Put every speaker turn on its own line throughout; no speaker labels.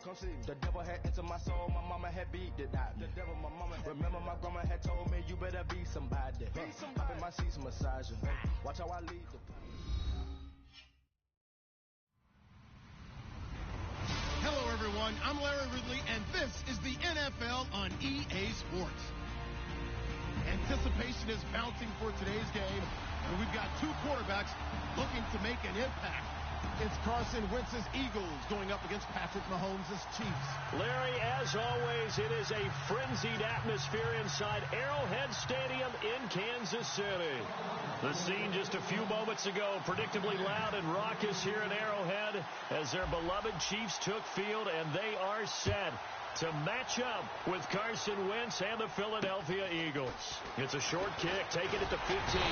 come see me. The devil had entered my soul, my mama had beat it out. The devil, my mama had. Remember my grandma had told me, you better be somebody. Be somebody. Up in my seats massaging. Watch how I lead the.
Hello, everyone. I'm Larry Ridley, and this is the NFL on EA Sports. Anticipation is mounting for today's game, and we've got two quarterbacks looking to make an impact. It's Carson Wentz's Eagles going up against Patrick Mahomes' Chiefs.
Larry, as always, it is a frenzied atmosphere inside Arrowhead Stadium in Kansas City. The scene just a few moments ago, predictably loud and raucous here at Arrowhead as their beloved Chiefs took field, and they are set to match up with Carson Wentz and the Philadelphia Eagles. It's a short kick, taking it to 15.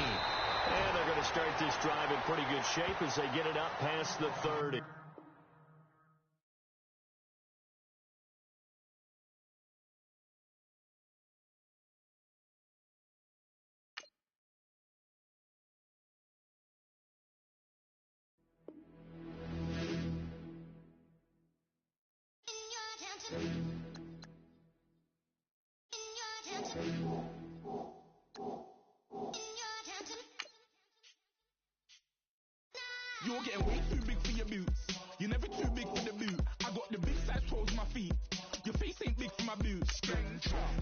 And they're going to start this drive in pretty good shape as they get it up past the 30.
You're getting way too big for your boots. You're never too big for the boot. I got the big size toes on my feet. Your face ain't big for my boots.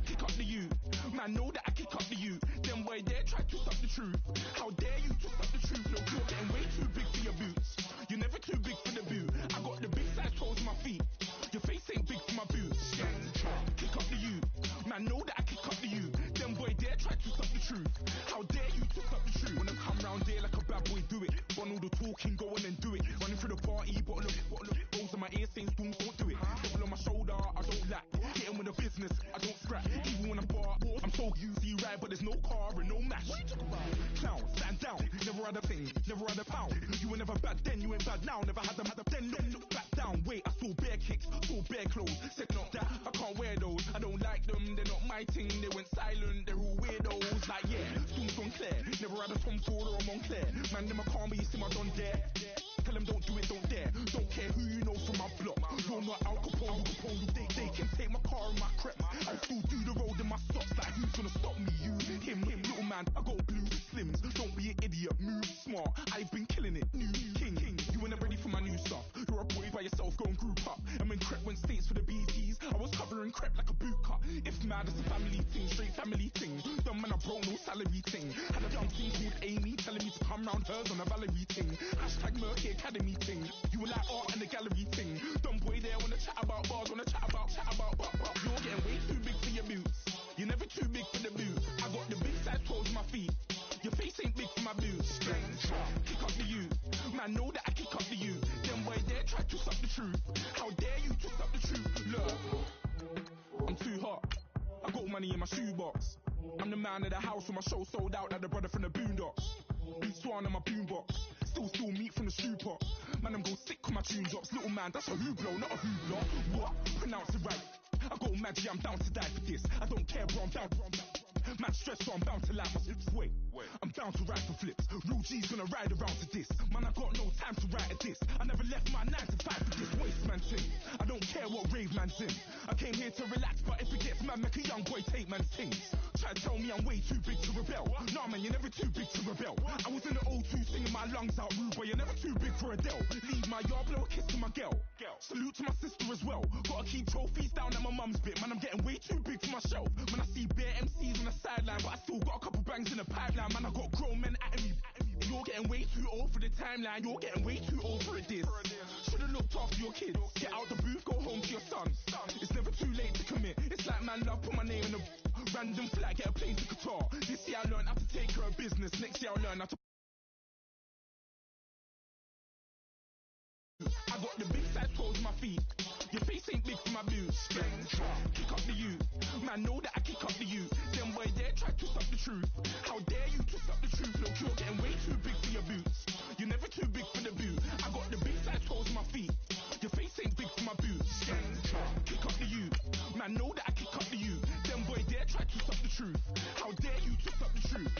Kick up the you. Man, know that I kick up the you. Them boy dare try to stop the truth. How dare you to stop the truth? Look, you're getting way too big for your boots. You're never too big for the boot. I got the big size toes on my feet. Your face ain't big for my boots. Kick up the you. Man, know that I kick up the you. Them boy dare try to stop the truth. How dare you to stop the truth? Wanna come round there like a bad boy, do it. Want all the talking, go on and do it. Running through the party, bottle of rolls in my ear saying don't do it. Double on my shoulder, I don't lack. Getting with the business, I don't scrap. Even when I'm bar, I'm so easy right, but there's no car and no match. What you talking about? Clown, stand down. Never had a thing, never had a pound. You were never bad then, you ain't bad now. Never had a then, look back down. Wait, I saw bare kicks, saw bare clothes. Said not that, I can't wear those. I don't like them, they're not my thing. They went silent, they're all weirdos. Like yeah, Stones on Claire. Never had a Tom Ford or a Montclair. Man, them I can't be, you see my don dare. Tell them don't do it, don't dare. Don't care who you know from my block. You're not Al Capone, they can take my car and my crepe. I still do the road in my socks. Like who's gonna stop me? You, him, little man. I got blue slims. Don't be an idiot, move smart. I've been killing it. New king. You ain't ready for my new stuff. You're a boy by yourself, go and group up. And when Crep went states for the BTs, I was covering Crep like a boot cut. If mad, it's a family thing, straight family thing. Dumb man, I broke no salary thing. Had a young thing called Amy telling me to come round hers on a Valerie thing. Hashtag Murky Academy thing. You were like art and the gallery thing. Dumb boy there wanna chat about bars, wanna chat about. You're getting way too big for your boots. You're never too big for the boot. I got the big size toes on my feet. Your face ain't big for my boots. Kick up the you. Man, know that I kick up the you. Them boy dare try to stop the truth. How dare you to stop the truth? Look, I'm too hot. I got money in my shoebox. I'm the man of the house when my show sold out like the brother from the Boondocks. Beat Swan on my boombox. Still meat from the stew pot. Man, I'm go sick with my tune drops. Little man, that's a hooblo, not a hooblo. What? Pronounce it right. I go magic, I'm down to die for this. I don't care, bro, I'm down. Man stressed, so I'm bound to like my slips. Wait, I'm down to ride for flips. Real G's gonna ride around to this. Man, I got no time to write a diss. I never left my 9 to 5 for this waste man thing. I don't care what rave man's in. I came here to relax, but if it gets mad, make a young boy take man's things. Try to tell me I'm way too big to rebel. Nah, man, you're never too big to rebel. I was in the O2 singing my lungs out rude, but you're never too big for Adele. Leave my yard, blow a kiss to my girl. Salute to my sister as well. Gotta keep trophies down at my mum's bit. Man, I'm getting way too big for my shelf. Man, I see bare MCs on the sideline, but I still got a couple bangs in the pipeline. Man, I got grown men at me. You're getting way too old for the timeline. You're getting way too old for a diss. Should've looked after your kids. Get out the booth, go home to your son. It's never too late to commit. It's like man love, put my name in a random flag, get a plane to Qatar. This year I learned how to take care of business. Next year I'll learn how to. I got the big size toes on my feet. Your face ain't big for my boots. Kick up the you. Man, know that I kick up the you. Them boy dare try to stop the truth. How dare you to stop the truth? Look, you're getting way too big for your boots. You're never too big for the boot. I got the big size toes on my feet. Your face ain't big for my boots. Kick up the you. Man, know that I kick up the you. Them boy dare try to stop the truth. How dare you to stop the truth?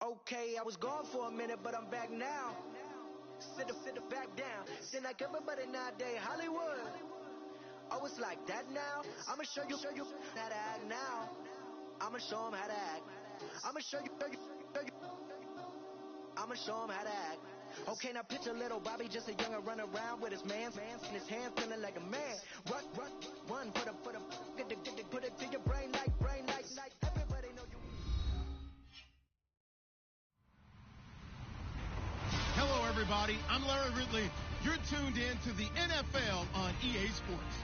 Okay, I was gone for a minute, but I'm back now. Sit back down. Then like everybody nowadays, Hollywood. Oh, it's like that now. I'ma show you how to act now. I'ma show them how to act. I'ma show you. I'ma show him how to act. Okay, now picture little Bobby, just a youngin' run around with his man in his hand, feeling like a man. Run, put it to your brain like everybody know you.
Hello, everybody. I'm Larry Ridley. You're tuned in to the NFL on EA Sports.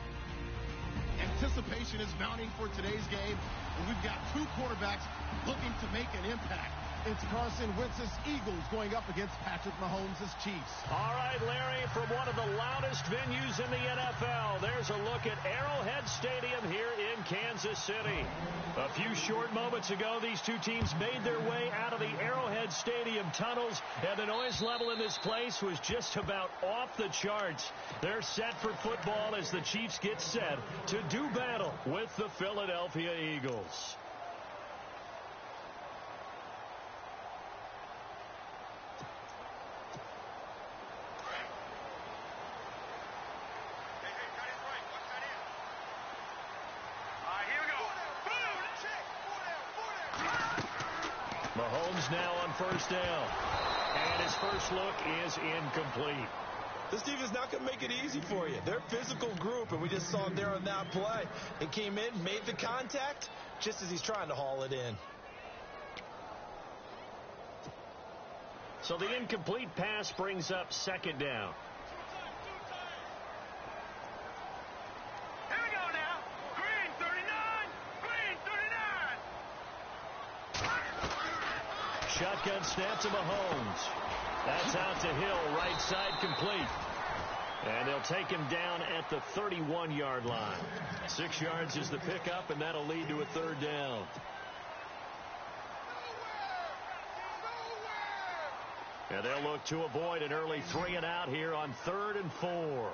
Anticipation is mounting for today's game, and we've got two quarterbacks looking to make an impact. It's Carson Wentz's Eagles going up against Patrick Mahomes' Chiefs.
All right, Larry, from one of the loudest venues in the NFL, there's a look at Arrowhead Stadium here in Kansas City. A few short moments ago, these two teams made their way out of the Arrowhead Stadium tunnels, and the noise level in this place was just about off the charts. They're set for football as the Chiefs get set to do battle with the Philadelphia Eagles. Mahomes now on first down. And his first look is incomplete.
This defense not going to make it easy for you. They're a physical group, and we just saw him there on that play. He came in, made the contact, just as he's trying to haul it in.
So the incomplete pass brings up second down. Shotgun snap to Mahomes. That's out to Hill, right side complete. And they'll take him down at the 31-yard line. 6 yards is the pickup, and that'll lead to a third down. And they'll look to avoid an early 3-and-out here on 3rd and 4.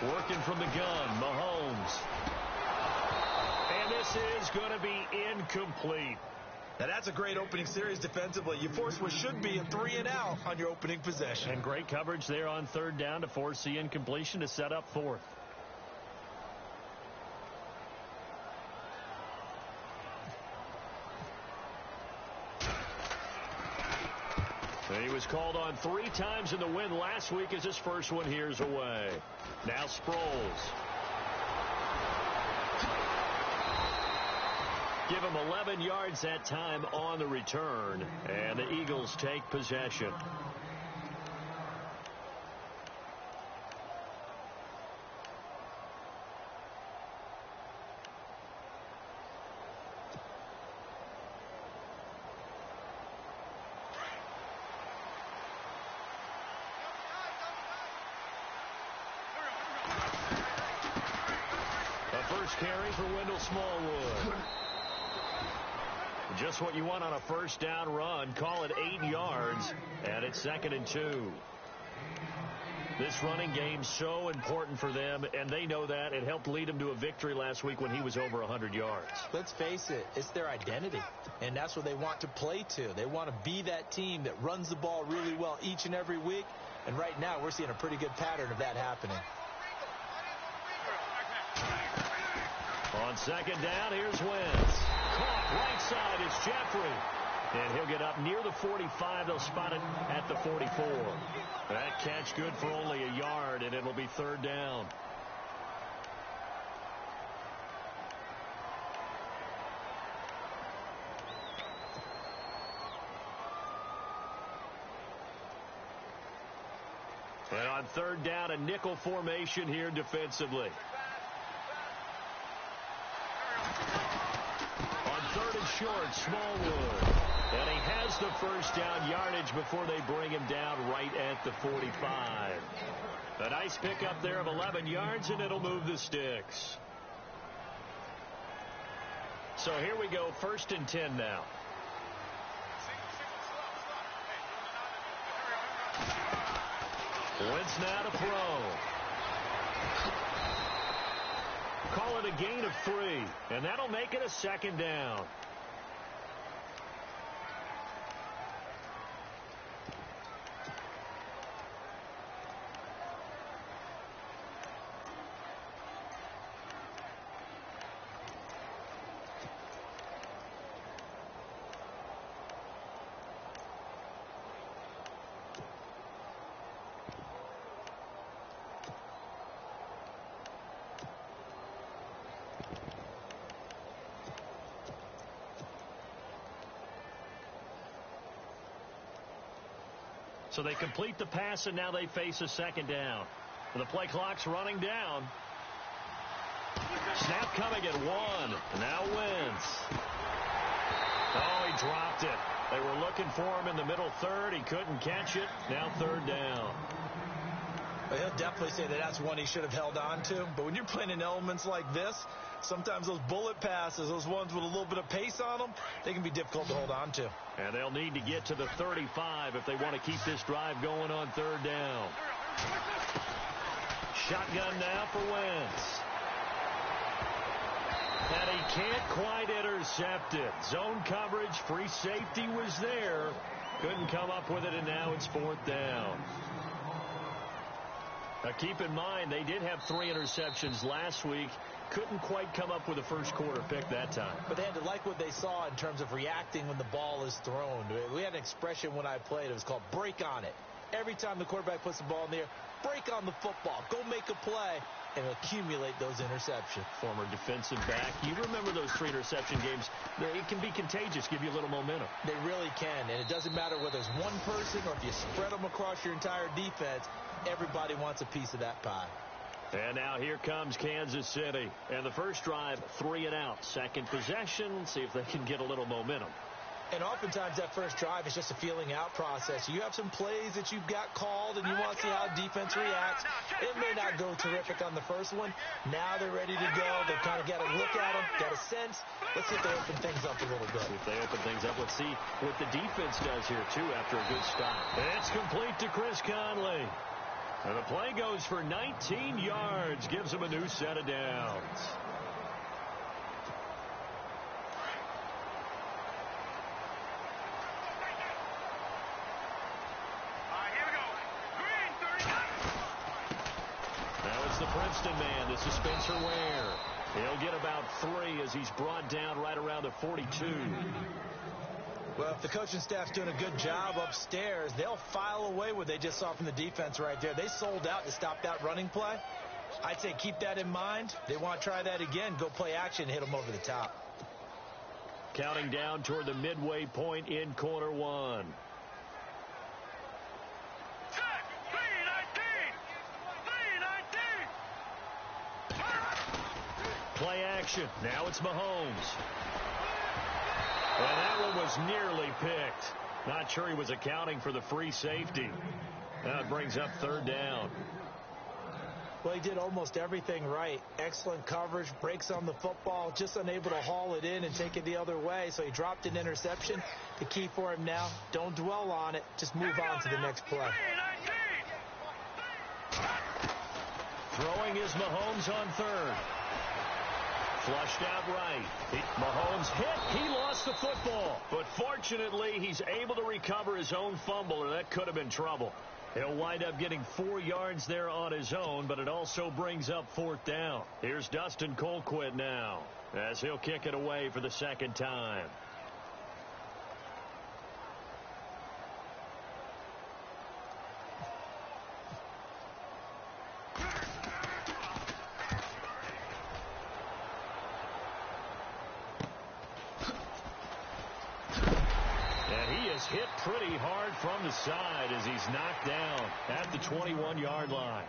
Working from the gun, Mahomes. And this is going to be incomplete.
Now, that's a great opening series defensively. You force what should be a 3-and-out on your opening possession.
And great coverage there on third down to force the incompletion to set up fourth. He was called on 3 times in the win last week as his first one here's away. Now Sproles. Give him 11 yards that time on the return, and the Eagles take possession. A first carry for Wendell Smallwood. Just what you want on a first down run. Call it 8 yards, and it's 2nd and 2. This running game's so important for them, and they know that. It helped lead them to a victory last week when he was over 100 yards.
Let's face it, it's their identity, and that's what they want to play to. They want to be that team that runs the ball really well each and every week, and right now we're seeing a pretty good pattern of that happening.
On second down, here's Wentz. Caught right side is Jeffrey. And he'll get up near the 45. They'll spot it at the 44. That catch good for only a yard, and it'll be third down. And on third down, a nickel formation here defensively. On 3rd and short, Smallwood. And he has the first down yardage before they bring him down right at the 45. A nice pickup there of 11 yards, and it'll move the sticks. So here we go, 1st and 10 now. Wentz now to throw. Call it a gain of 3, and that'll make it a second down. So they complete the pass, and now they face a second down. The play clock's running down. Snap coming at 1. Now Wentz. Oh, he dropped it. They were looking for him in the middle third. He couldn't catch it. Now third down.
Well, he'll definitely say that that's one he should have held on to. But when you're playing in elements like this, sometimes those bullet passes, those ones with a little bit of pace on them, they can be difficult to hold on to.
And they'll need to get to the 35 if they want to keep this drive going on third down. Shotgun now for Wentz. And he can't quite intercept it. Zone coverage, free safety was there. Couldn't come up with it, and now it's fourth down. Now keep in mind, they did have 3 interceptions last week. Couldn't quite come up with a first quarter pick that time.
But they had to like what they saw in terms of reacting when the ball is thrown. We had an expression when I played. It was called break on it. Every time the quarterback puts the ball in the air, break on the football. Go make a play and accumulate those interceptions.
Former defensive back. You remember those 3 interception games. It can be contagious, give you a little momentum.
They really can. And it doesn't matter whether it's one person or if you spread them across your entire defense. Everybody wants a piece of that pie.
And now here comes Kansas City. And the first drive, 3 and out. Second possession, see if they can get a little momentum.
And oftentimes that first drive is just a feeling out process. You have some plays that you've got called and you want to see how defense reacts. It may not go terrific on the first one. Now they're ready to go. They've kind of got to look at them, got a sense. Let's see if they open things up a little bit.
See if they open things up. Let's see what the defense does here, too, after a good stop. It's complete to Chris Conley. And the play goes for 19 yards, gives him a new set of downs. Now it's the Princeton man. This is Spencer Ware. He'll get about 3 as he's brought down right around the 42.
Well, if the coaching staff's doing a good job upstairs, they'll file away what they just saw from the defense right there. They sold out to stop that running play. I'd say keep that in mind. They want to try that again. Go play action, hit them over the top.
Counting down toward the midway point in quarter 1. Play action. Now it's Mahomes. And that one was nearly picked. Not sure he was accounting for the free safety. Now it brings up third down.
Well, he did almost everything right. Excellent coverage, breaks on the football, just unable to haul it in and take it the other way. So he dropped an interception. The key for him now, don't dwell on it. Just move on to the next play.
Throwing is Mahomes on third. Flushed out right. Mahomes hit. He lost the football. But fortunately, he's able to recover his own fumble, or that could have been trouble. He'll wind up getting 4 yards there on his own, but it also brings up fourth down. Here's Dustin Colquitt now, as he'll kick it away for the second time. Hit pretty hard from the side as he's knocked down at the 21-yard line.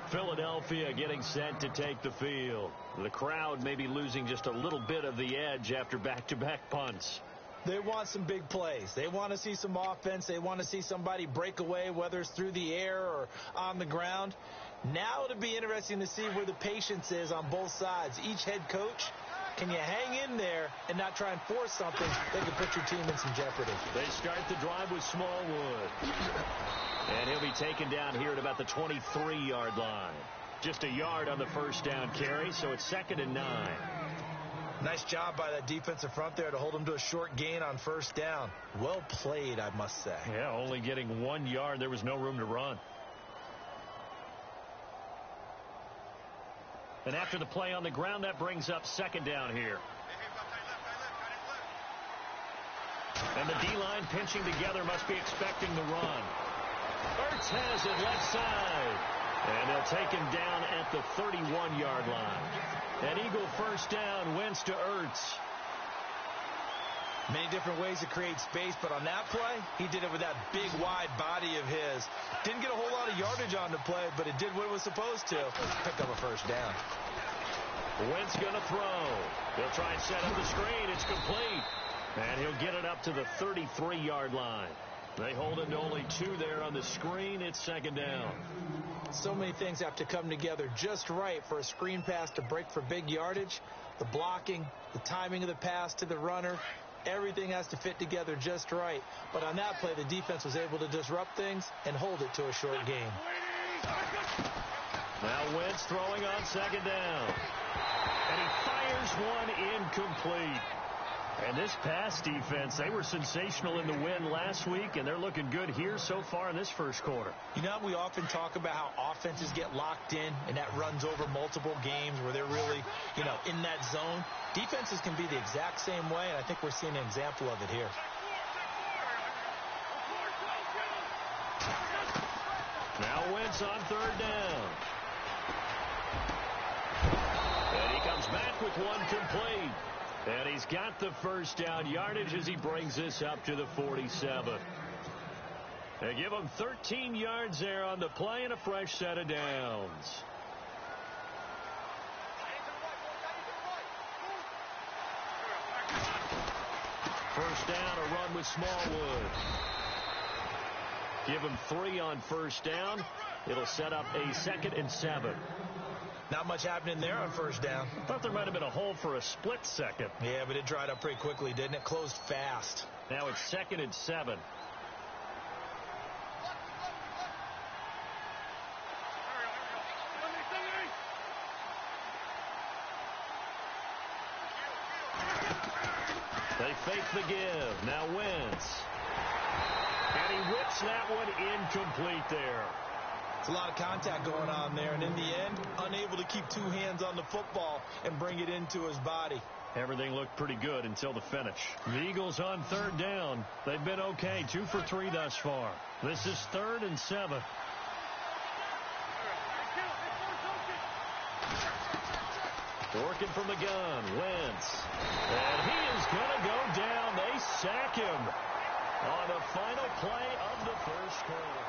Philadelphia getting set to take the field. The crowd may be losing just a little bit of the edge after back-to-back punts.
They want some big plays. They want to see some offense. They want to see somebody break away, whether it's through the air or on the ground. Now it'll be interesting to see where the patience is on both sides. Each head coach, can you hang in there and not try and force something that could put your team in some jeopardy?
They start the drive with Smallwood. And he'll be taken down here at about the 23-yard line. just a yard on the first down carry, so it's 2nd and 9.
Nice job by that defensive front there to hold him to a short gain on first down. Well played, I must say.
Yeah, only getting 1 yard. There was no room to run. And after the play on the ground, that brings up 2nd down here. And the D-line pinching together must be expecting the run. Ertz has it left side. And they'll take him down at the 31-yard line. An Eagle first down, Wentz to Ertz.
Many different ways to create space, but on that play, he did it with that big, wide body of his. Didn't get a whole lot of yardage on the play, but it did what it was supposed to. Picked up a first down.
Wentz going to throw. He'll try and set up the screen. It's complete. And he'll get it up to the 33-yard line. They hold him to only 2 there on the screen. It's 2nd down.
So many things have to come together just right for a screen pass to break for big yardage. The blocking, the timing of the pass to the runner, everything has to fit together just right. But on that play, the defense was able to disrupt things and hold it to a short gain.
Now Wentz throwing on 2nd down. And he fires one incomplete. And this pass defense, they were sensational in the win last week, and they're looking good here so far in this first quarter.
You know, we often talk about how offenses get locked in, and that runs over multiple games where they're really, in that zone. Defenses can be the exact same way, and I think we're seeing an example of it here.
Now Wentz on 3rd down. And he comes back with one complete. And he's got the first down yardage as he brings this up to the 47. They give him 13 yards there on the play and a fresh set of downs. First down, a run with Smallwood. Give him 3 on first down. It'll set up a 2nd and 7.
Not much happening there on first down.
Thought there might have been a hole for a split second.
Yeah, but it dried up pretty quickly, didn't it? Closed fast.
Now it's 2nd and 7. They fake the give. Now Wentz. And he whips that one incomplete there.
It's a lot of contact going on there, and in the end, unable to keep 2 hands on the football and bring it into his body.
Everything looked pretty good until the finish. The Eagles on 3rd down. They've been okay, 2 for 3 thus far. This is 3rd and 7. Working from the gun, Wentz. And he is going to go down. They sack him on the final play of the first quarter.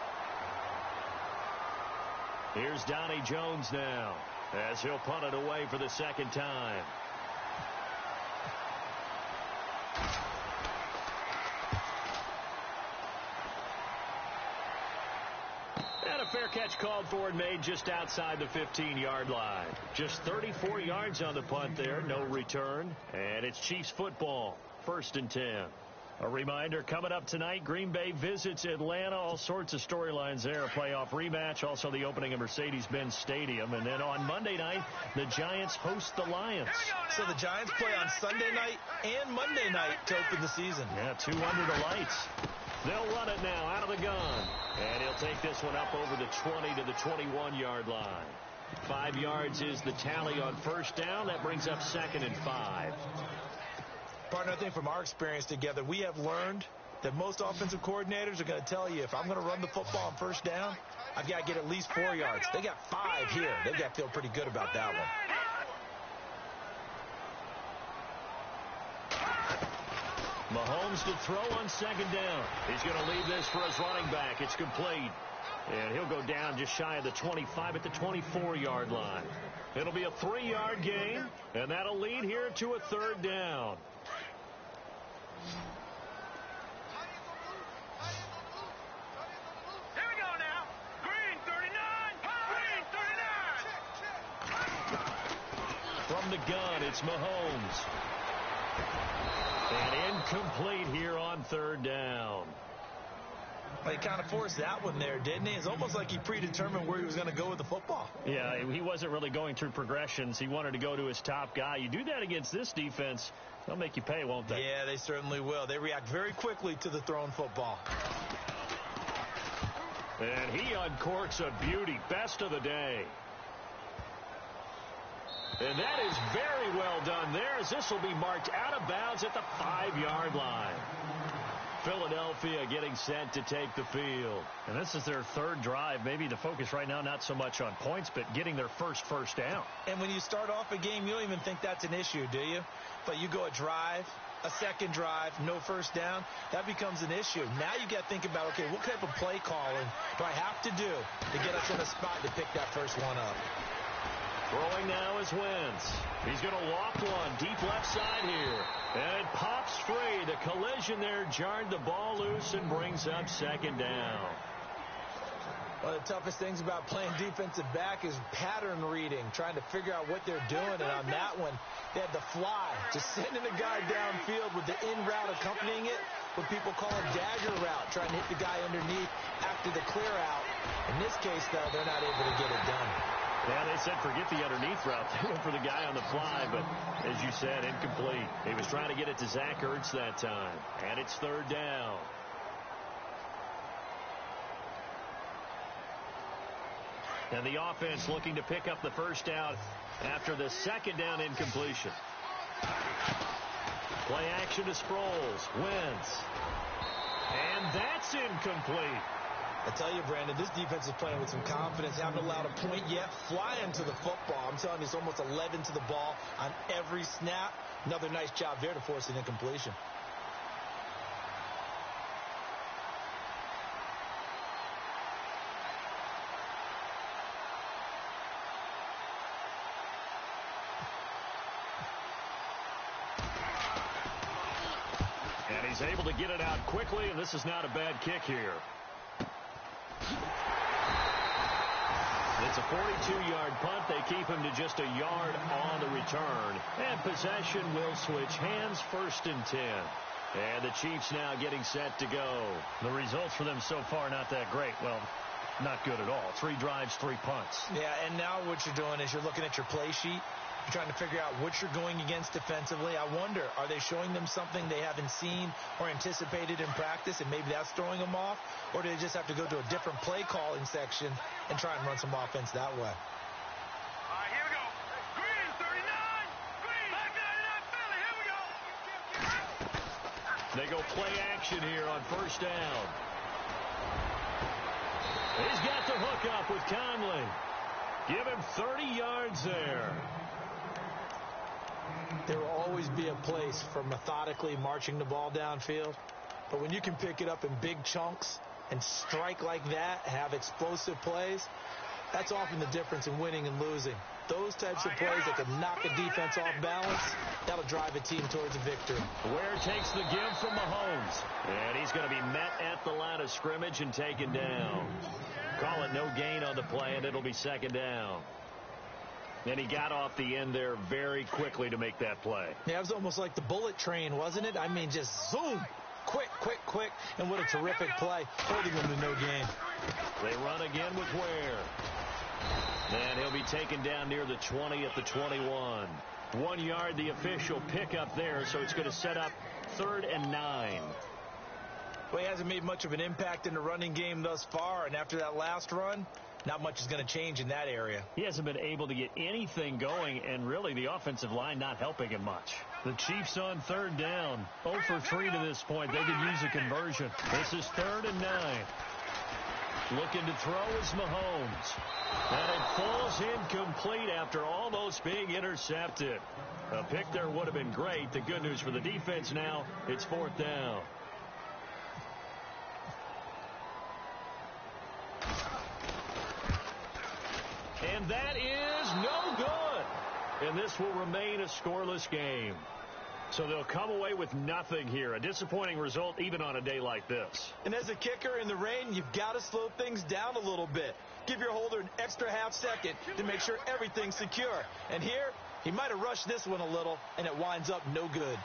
Here's Donnie Jones now as he'll punt it away for the 2nd time. And a fair catch called for and made just outside the 15-yard line. Just 34 yards on the punt there, no return. And it's Chiefs football, 1st and 10. A reminder, coming up tonight, Green Bay visits Atlanta. All sorts of storylines there. A playoff rematch, also the opening of Mercedes-Benz Stadium. And then on Monday night, the Giants host the Lions.
So the Giants play on Sunday night and Monday night to open the season.
Yeah, 2 under the lights. They'll run it now out of the gun. And he'll take this one up over the 20 to the 21-yard line. 5 yards is the tally on first down. That brings up 2nd and 5.
Partner, I think from our experience together, we have learned that most offensive coordinators are going to tell you, if I'm going to run the football on first down, I've got to get at least 4 yards. They got 5 here. They've got to feel pretty good about that one.
Mahomes to throw on 2nd down. He's going to leave this for his running back. It's complete. And he'll go down just shy of the 25 at the 24-yard line. It'll be a 3-yard gain, and that'll lead here to a 3rd down.
Here we go now. Green 39. Green 39.
From the gun, it's Mahomes. And incomplete here on 3rd down.
Well, he kind of forced that one there, didn't he? It's almost like he predetermined where he was going to go with the football.
Yeah, he wasn't really going through progressions. He wanted to go to his top guy. You do that against this defense, they'll make you pay, won't they?
Yeah, they certainly will. They react very quickly to the thrown football.
And he uncorks a beauty. Best of the day. And that is very well done there, as this will be marked out of bounds at the 5-yard line. Philadelphia getting set to take the field.
And this is their third drive. Maybe the focus right now not so much on points, but getting their first down.
And when you start off a game, you don't even think that's an issue, do you? But you go a drive, a second drive, no first down, that becomes an issue. Now you got to think about, okay, what type of play calling do I have to do to get us in a spot to pick that first one up?
Throwing now is Wentz. He's going to loft one deep left side here. And it pops free. The collision there jarred the ball loose and brings up second down.
One of the toughest things about playing defensive back is pattern reading, trying to figure out what they're doing. And on that one, they had the fly, just sending a guy downfield with the in route accompanying it, what people call a dagger route, trying to hit the guy underneath after the clear out. In this case, though, they're not able to get it done.
Yeah, they said forget the underneath route. They went for the guy on the fly, but as you said, incomplete. He was trying to get it to Zach Ertz that time, and it's third down. And the offense looking to pick up the first down after the second down incompletion. Play action to Sproles. Wentz. And that's incomplete.
I tell you, Brandon, this defense is playing with some confidence. Haven't allowed a point yet. Flying to the football. I'm telling you, it's almost 11 to the ball on every snap. Another nice job there to force an incompletion.
And he's able to get it out quickly, and this is not a bad kick here. It's a 42-yard punt. They keep him to just a yard on the return. And possession will switch hands, 1st and 10. And the Chiefs now getting set to go.
The results for them so far not that great. Well, not good at all. 3 drives, 3 punts.
Yeah, and now what you're doing is you're looking at your play sheet. You're trying to figure out what you're going against defensively. I wonder, are they showing them something they haven't seen or anticipated in practice, and maybe that's throwing them off? Or do they just have to go to a different play calling section and try and run some offense that way?
All right, here we go. Green, 39. Green. Back 99, Philly. Here we go.
They go play action here on first down. He's got the hook up with Conley. Give him 30 yards there.
There will always be a place for methodically marching the ball downfield. But when you can pick it up in big chunks and strike like that, have explosive plays, that's often the difference in winning and losing. Those types of plays that can knock a defense off balance, that'll drive a team towards a victory.
Ware takes the give from Mahomes. And he's going to be met at the line of scrimmage and taken down. Call it no gain on the play, and it'll be second down. And he got off the end there very quickly to make that play.
Yeah, it was almost like the bullet train, wasn't it? I mean, just zoom. Quick, quick, quick. And what a terrific play, holding him to no gain.
They run again with Ware. And he'll be taken down near the 20 at the 21. 1 yard, the official pickup there, so it's going to set up 3rd and 9.
Well, he hasn't made much of an impact in the running game thus far, and after that last run, not much is going to change in that area.
He hasn't been able to get anything going, and really the offensive line not helping him much.
The Chiefs on 3rd down. 0 for 3 to this point. They could use a conversion.
This is 3rd and 9. Looking to throw is Mahomes. And it falls incomplete after almost being intercepted. A pick there would have been great. The good news for the defense now, it's 4th down. And that is no good. And this will remain a scoreless game. So they'll come away with nothing here. A disappointing result even on a day like this.
And as a kicker in the rain, you've got to slow things down a little bit. Give your holder an extra half second to make sure everything's secure. And here, he might have rushed this one a little, and it winds up no good.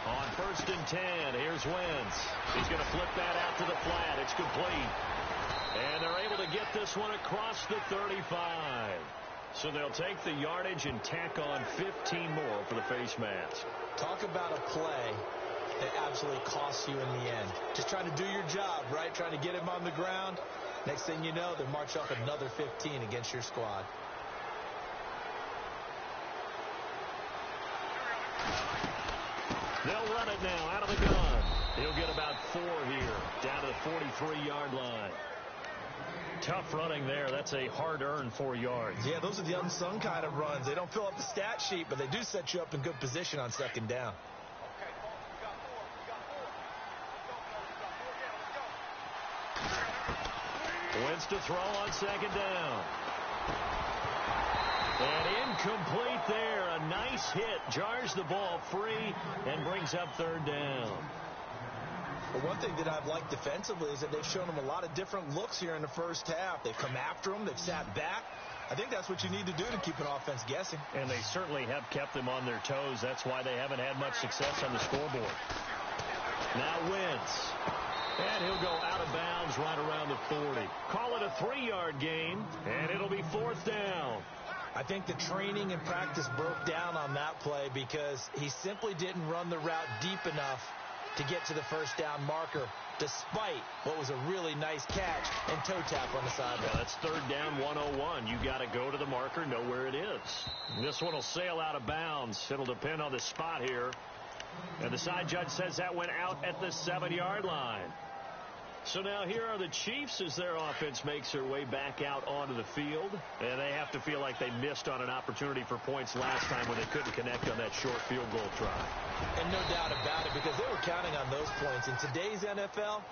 On 1st 1st and 10. Here's Wentz. He's going to flip that out to the flat. It's complete. And they're able to get this one across the 35. So they'll take the yardage and tack on 15 more for the face mask.
Talk about a play that absolutely costs you in the end. Just trying to do your job, right? Trying to get him on the ground. Next thing you know, they march up another 15 against your squad.
They'll run it now out of the gun. He'll get about 4 here, down to the 43-yard line. Tough running there. That's a hard-earned 4 yards.
Yeah, those are the unsung kind of runs. They don't fill up the stat sheet, but they do set you up in good position on 2nd down.
Wentz to throw on 2nd down. And incomplete there. A nice hit. Jars the ball free and brings up 3rd down.
Well, one thing that I've liked defensively is that they've shown them a lot of different looks here in the first half. They've come after them. They've sat back. I think that's what you need to do to keep an offense guessing.
And they certainly have kept them on their toes. That's why they haven't had much success on the scoreboard. Now Wentz. And he'll go out of bounds right around the 40. Call it a 3-yard gain, and it'll be 4th down.
I think the training and practice broke down on that play because he simply didn't run the route deep enough to get to the 1st down marker, despite what was a really nice catch and toe tap on the sideline.
Yeah, that's 3rd down 101. You got to go to the marker, know where it is. This one will sail out of bounds. It'll depend on the spot here. And the side judge says that went out at the 7-yard line. So now here are the Chiefs as their offense makes their way back out onto the field. And they have to feel like they missed on an opportunity for points last time when they couldn't connect on that short field goal try.
And no doubt about it, because they were counting on those points. In today's NFL,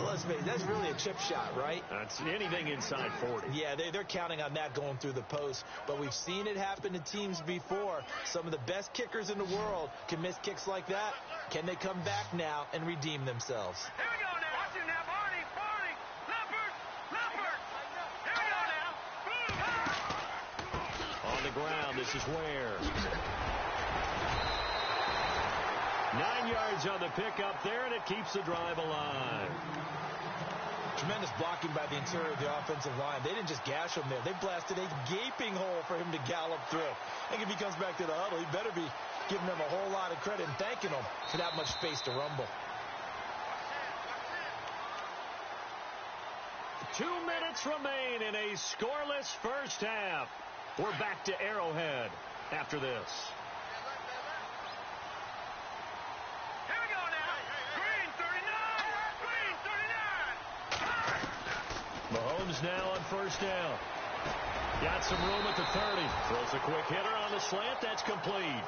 let's face it, that's really a chip shot, right?
That's anything inside 40.
Yeah, they're counting on that going through the post. But we've seen it happen to teams before. Some of the best kickers in the world can miss kicks like that. Can they come back now and redeem themselves?
Here we go now. Watch it now, Barney. Leopard. Here we go now.
On the ground, this is Ware. 9 yards on the pickup there, and it keeps the drive alive.
Tremendous blocking by the interior of the offensive line. They didn't just gash him there. They blasted a gaping hole for him to gallop through. I think if he comes back to the huddle, he better be giving them a whole lot of credit and thanking them for that much space to rumble.
2 minutes remain in a scoreless first half. We're back to Arrowhead after this.
Here we go now. Green 39.
Mahomes now on 1st down. Got some room at the 30. Throws a quick hitter on the slant. That's complete.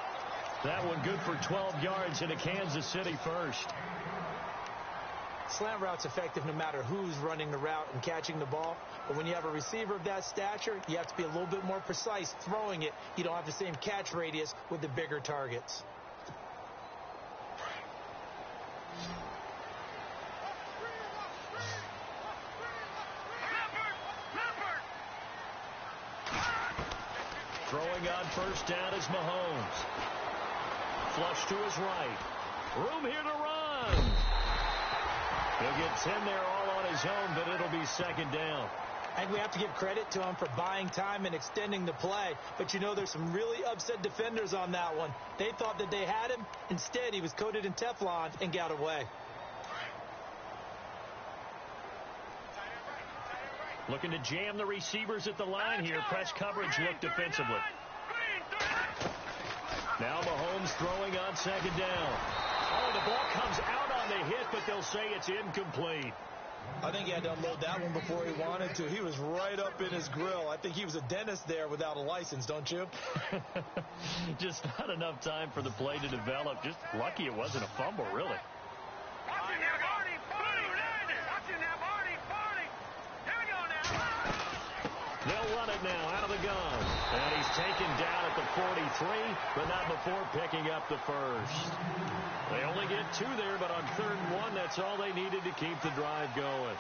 That one good for 12 yards into Kansas City 1st.
Slant route's effective no matter who's running the route and catching the ball. But when you have a receiver of that stature, you have to be a little bit more precise throwing it. You don't have the same catch radius with the bigger targets.
Throwing on 1st down is Mahomes. Flush to his right. Room here to run. He'll get 10 there all on his own, but it'll be 2nd down.
I think we have to give credit to him for buying time and extending the play. But, you know, there's some really upset defenders on that one. They thought that they had him. Instead, he was coated in Teflon and got away.
Looking to jam the receivers at the line here. Press coverage look defensively. Now Mahomes throwing on 2nd down. Oh, the ball comes out on the hit, but they'll say it's incomplete.
I think he had to unload that one before he wanted to. He was right up in his grill. I think he was a dentist there without a license, don't you?
Just not enough time for the play to develop. Just lucky it wasn't a fumble, really.
Watching now, Barney. Watching now, Barney. Here we go now.
They'll run it now out of the gun. And he's taken down at the 43, but not before picking up the 1st. They only get 2 there, but on 3rd and 1, that's all they needed to keep the drive going.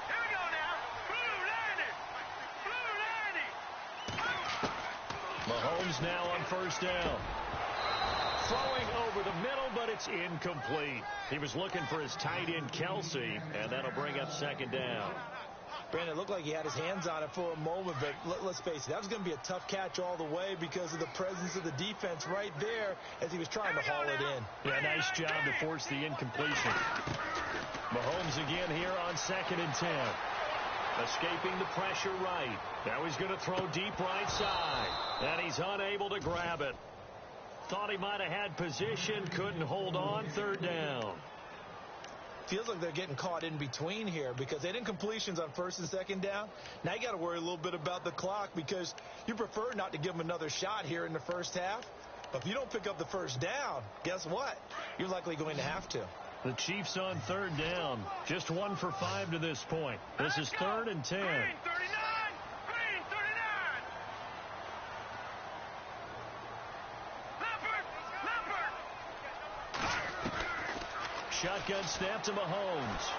Here we go now. Blue landed.
Mahomes now on first down. Throwing over the middle, but it's incomplete. He was looking for his tight end, Kelsey, and that'll bring up second down.
Brandon, it looked like he had his hands on it for a moment, but let's face it, that was going to be a tough catch all the way because of the presence of the defense right there as he was trying to haul it in.
Yeah, nice job to force the incompletion. Mahomes again here on 2nd and 10. Escaping the pressure right. Now he's going to throw deep right side, and he's unable to grab it. Thought he might have had position, couldn't hold on, 3rd down.
Feels like they're getting caught in between here because they didn't completions on 1st and 2nd down. Now you got to worry a little bit about the clock because you prefer not to give them another shot here in the first half. But if you don't pick up the 1st down, guess what? You're likely going to have to.
The Chiefs on 3rd down. Just 1 for 5 to this point. This is 3rd and 10.
Green 39! Green 39!
Shotgun snap to Mahomes.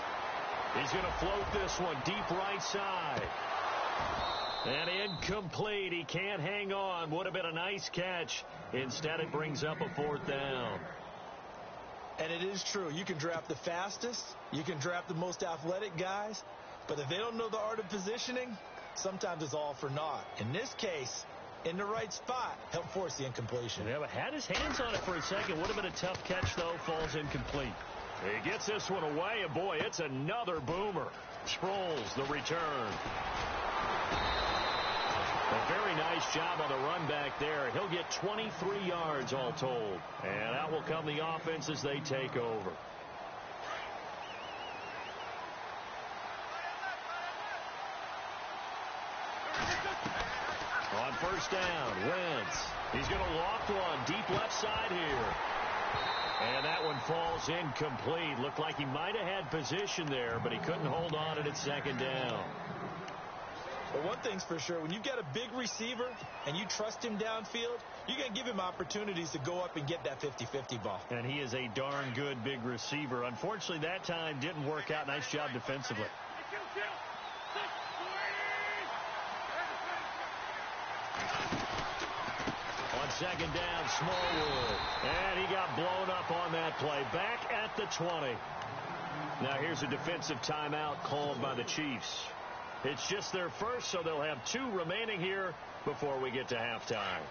He's going to float this one deep right side. And incomplete. He can't hang on. Would have been a nice catch. Instead, it brings up a 4th down.
And it is true. You can draft the fastest. You can draft the most athletic guys. But if they don't know the art of positioning, sometimes it's all for naught. In this case, in the right spot, help force the incompletion.
Yeah, but had his hands on it for a second. Would have been a tough catch, though. Falls incomplete. He gets this one away, and boy, it's another boomer. Sproles, the return. A very nice job on the run back there. He'll get 23 yards all told. And out will come the offense as they take over. On 1st down, Wentz. He's going to loft one deep left side here. And that one falls incomplete. Looked like he might have had position there, but he couldn't hold on at 2nd down.
Well, one thing's for sure. When you've got a big receiver and you trust him downfield, you're going to give him opportunities to go up and get that 50-50 ball.
And he is a darn good big receiver. Unfortunately, that time didn't work out. Nice job defensively. On 2nd down, Smallwood. And he got blown up on that play. Back at the 20. Now here's a defensive timeout called by the Chiefs. It's just their first, so they'll have 2 remaining here before we get to halftime.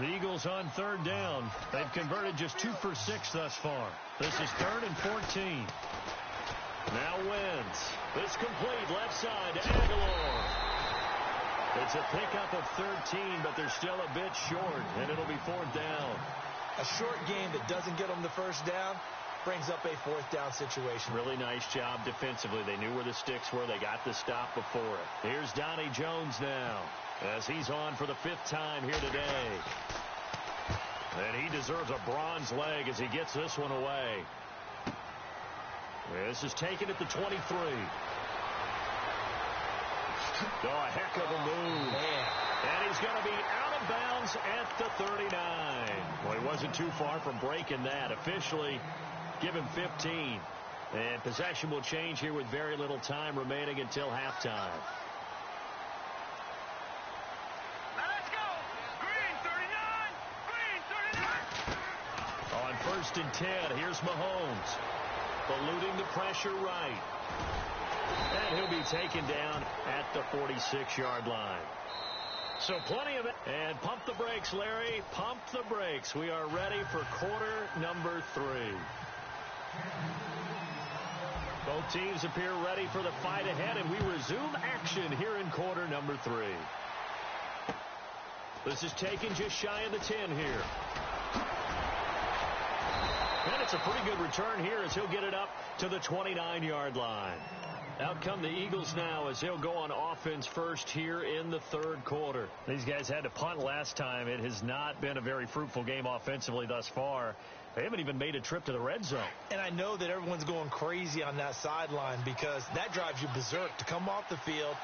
The Eagles on 3rd down. They've converted just 2 for 6 thus far. This is 3rd and 14. Now Wentz. It's complete left side to Aguilar. It's a pickup of 13, but they're still a bit short, and it'll be 4th down.
A short game that doesn't get them the 1st down brings up a 4th down situation.
Really nice job defensively. They knew where the sticks were. They got the stop before it. Here's Donnie Jones now as he's on for the 5th time here today. And he deserves a bronze leg as he gets this one away. This is taken at the 23. Oh, a heck of a move.
Man.
And he's going to be out of bounds at the 39. Well, he wasn't too far from breaking that. Officially, give him 15. And possession will change here with very little time remaining until halftime.
Let's go! Green 39! Green 39!
On 1st and 10, here's Mahomes. Eluding the pressure right. And he'll be taken down at the 46-yard line. So plenty of it. And pump the brakes, Larry. Pump the brakes. We are ready for quarter number 3. Both teams appear ready for the fight ahead, and we resume action here in quarter number 3. This is taken just shy of the 10 here. And it's a pretty good return here as he'll get it up to the 29-yard line. Out come the Eagles now as they'll go on offense first here in the 3rd quarter. These guys had to punt last time. It has not been a very fruitful game offensively thus far. They haven't even made a trip to the red zone.
And I know that everyone's going crazy on that sideline because that drives you berserk to come off the field,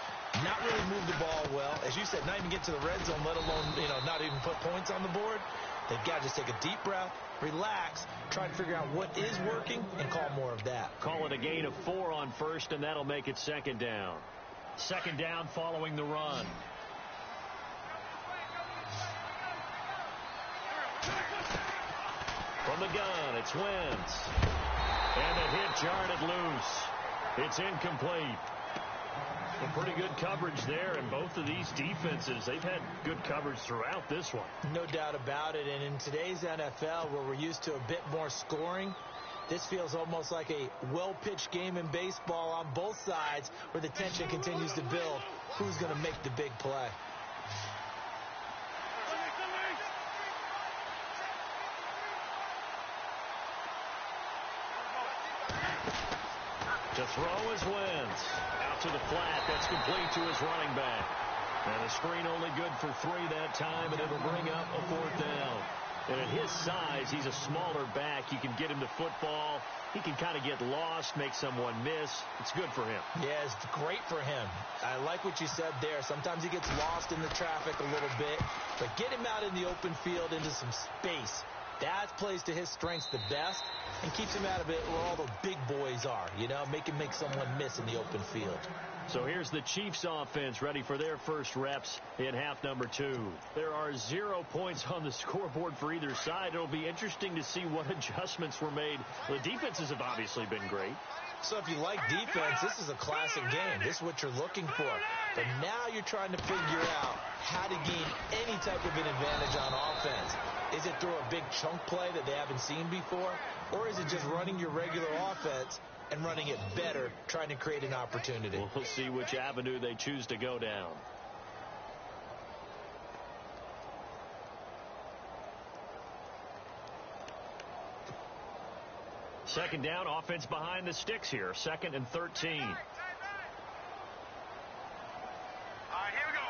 not really move the ball well. As you said, not even get to the red zone, let alone, not even put points on the board. They've got to just take a deep breath, relax, try to figure out what is working, and call more of that.
Call it a gain of 4 on 1st, and that'll make it 2nd down. 2nd down following the run. From the gun, it's Wentz. And the hit jarred it loose. It's incomplete. Well, pretty good coverage there, and both of these defenses, they've had good coverage throughout this one.
No doubt about it, and in today's NFL, where we're used to a bit more scoring, this feels almost like a well-pitched game in baseball on both sides, where the tension continues to build. Who's going to make the big play?
To throw is Wentz. Out to the flat. That's complete to his running back. And a screen only good for 3 that time, and it'll bring up a 4th down. And at his size, he's a smaller back. You can get him to football. He can kind of get lost, make someone miss. It's good for him.
Yeah, it's great for him. I like what you said there. Sometimes he gets lost in the traffic a little bit, but get him out in the open field into some space. That plays to his strengths the best and keeps him out of it where all the big boys are, you know, make someone miss in the open field.
So here's the Chiefs offense ready for their first reps in half number 2. There are 0 points on the scoreboard for either side. It'll be interesting to see what adjustments were made. The defenses have obviously been great.
So if you like defense, this is a classic game. This is what you're looking for. But now you're trying to figure out how to gain any type of an advantage on offense. Is it through a big chunk play that they haven't seen before? Or is it just running your regular offense and running it better, trying to create an opportunity?
We'll see which avenue they choose to go down. Second down, offense behind the sticks here. 2nd and 13.
All right, here we go.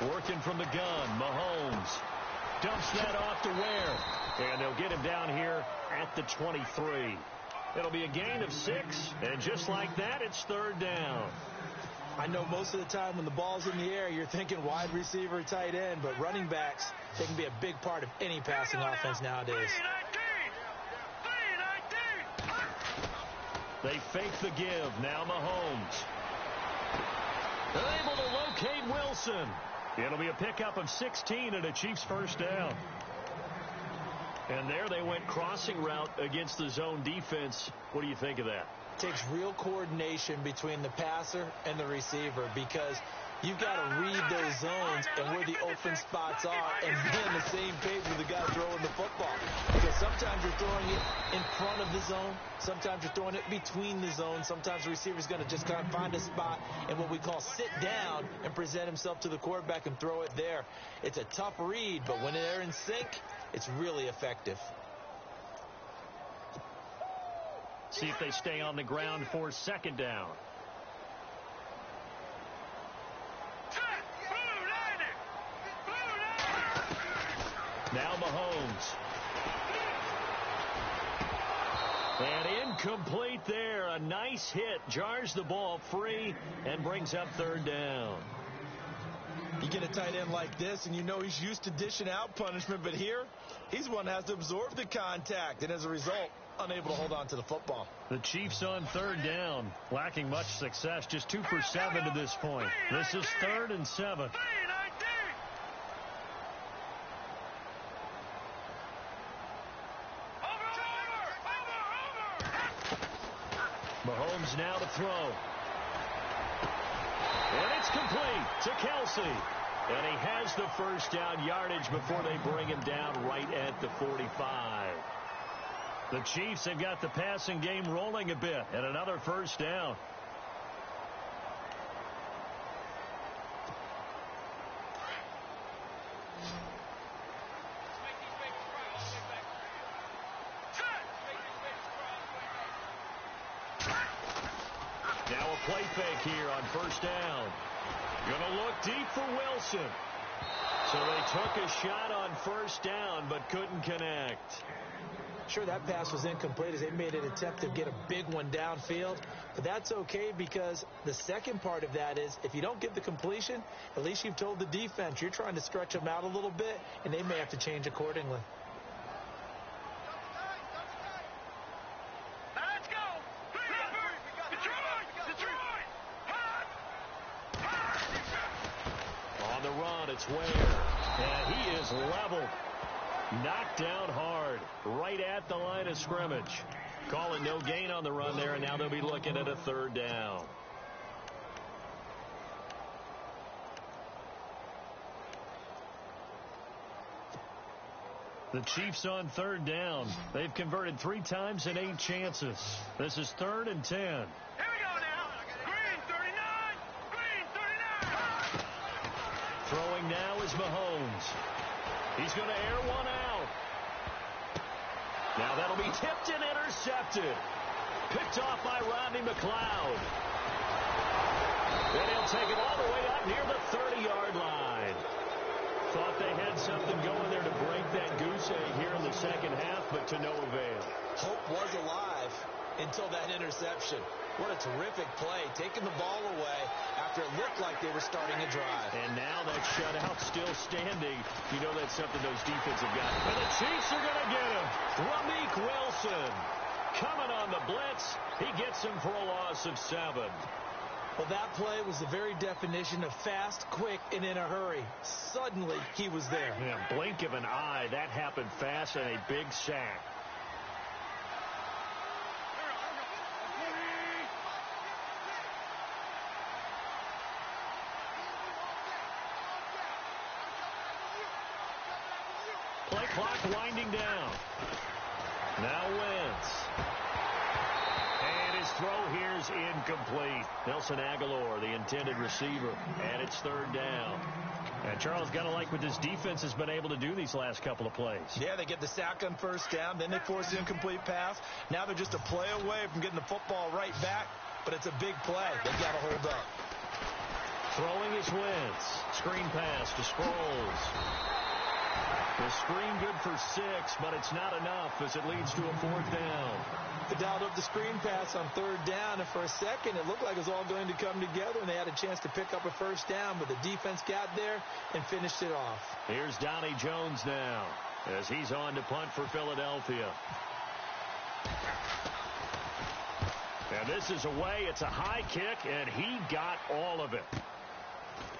3-19.
Working from the gun, Mahomes dumps that off to Ware. And they'll get him down here at the 23. It'll be a gain of 6, and just like that, it's 3rd down.
I know most of the time when the ball's in the air, you're thinking wide receiver, tight end, but running backs, they can be a big part of any passing offense nowadays.
3-19.
They fake the give. Now Mahomes. They're able to locate Wilson. It'll be a pickup of 16 and a Chiefs first down. And there they went crossing route against the zone defense. What do you think of that?
Takes real coordination between the passer and the receiver because you've got to read those zones and where the open spots are and be on the same page with the guy throwing the football. Because sometimes you're throwing it in front of the zone. Sometimes you're throwing it between the zones. Sometimes the receiver's going to just kind of find a spot and what we call sit down and present himself to the quarterback and throw it there. It's a tough read, but when they're in sync, it's really effective.
See if they stay on the ground for 2nd down. Now Mahomes. And incomplete there. A nice hit. Jars the ball free and brings up 3rd down.
You get a tight end like this, and you know he's used to dishing out punishment, but here, he's one that has to absorb the contact, and as a result, unable to hold on to the football.
The Chiefs on 3rd down, lacking much success, just 2 for 7 to this point. This is 3rd and 7. Mahomes now to throw. And it's complete to Kelsey. And he has the first down yardage before they bring him down right at the 45. The Chiefs have got the passing game rolling a bit, and another first down. Now a play fake here on first down. Gonna look deep for Wilson. So they took a shot on first down, but couldn't connect.
Sure, that pass was incomplete as they made an attempt to get a big one downfield, but that's okay because the second part of that is if you don't get the completion, at least you've told the defense you're trying to stretch them out a little bit, and they may have to change accordingly.
Now let's go. Detroit.
On the run, it's Ware. And he is leveled. Knocked down hard. Right at the line of scrimmage. Call it no gain on the run there, and now they'll be looking at a third down. The Chiefs on third down. They've converted 3 times in 8 chances. This is 3rd and 10.
Here we go now. Green 39. Green 39.
Throwing now is Mahomes. He's going to air one out. Now that'll be tipped and intercepted. Picked off by Rodney McLeod. Then he'll take it all the way up near the 30-yard line. Thought they had something going there to break that goose egg here in the second half, but to no avail.
Hope was alive until that interception. What a terrific play, taking the ball away after it looked like they were starting a drive.
And now that shutout still standing. You know that's something those defensive guys. And the Chiefs are going to get him. Ramik Wilson coming on the blitz. He gets him for a loss of 7.
Well, that play was the very definition of fast, quick, and in a hurry. Suddenly, he was there.
Yeah, blink of an eye. That happened fast and a big sack. Play clock winding down. Now Wentz. And his throw here is incomplete. Nelson Aguilar, the intended receiver. And it's 3rd down. And Charles, got to like what this defense has been able to do these last couple of plays.
Yeah, they get the sack on 1st down. Then they force the incomplete pass. Now they're just a play away from getting the football right back. But it's a big play. They got to hold up.
Throwing is Wentz. Screen pass to Sproles. The screen good for 6, but it's not enough as it leads to a 4th down.
They dialed up the screen pass on 3rd down, and for a second it looked like it was all going to come together, and they had a chance to pick up a 1st down, but the defense got there and finished it off. Here's
Donnie Jones now as he's on to punt for Philadelphia. And this is away. It's a high kick, and he got all of it.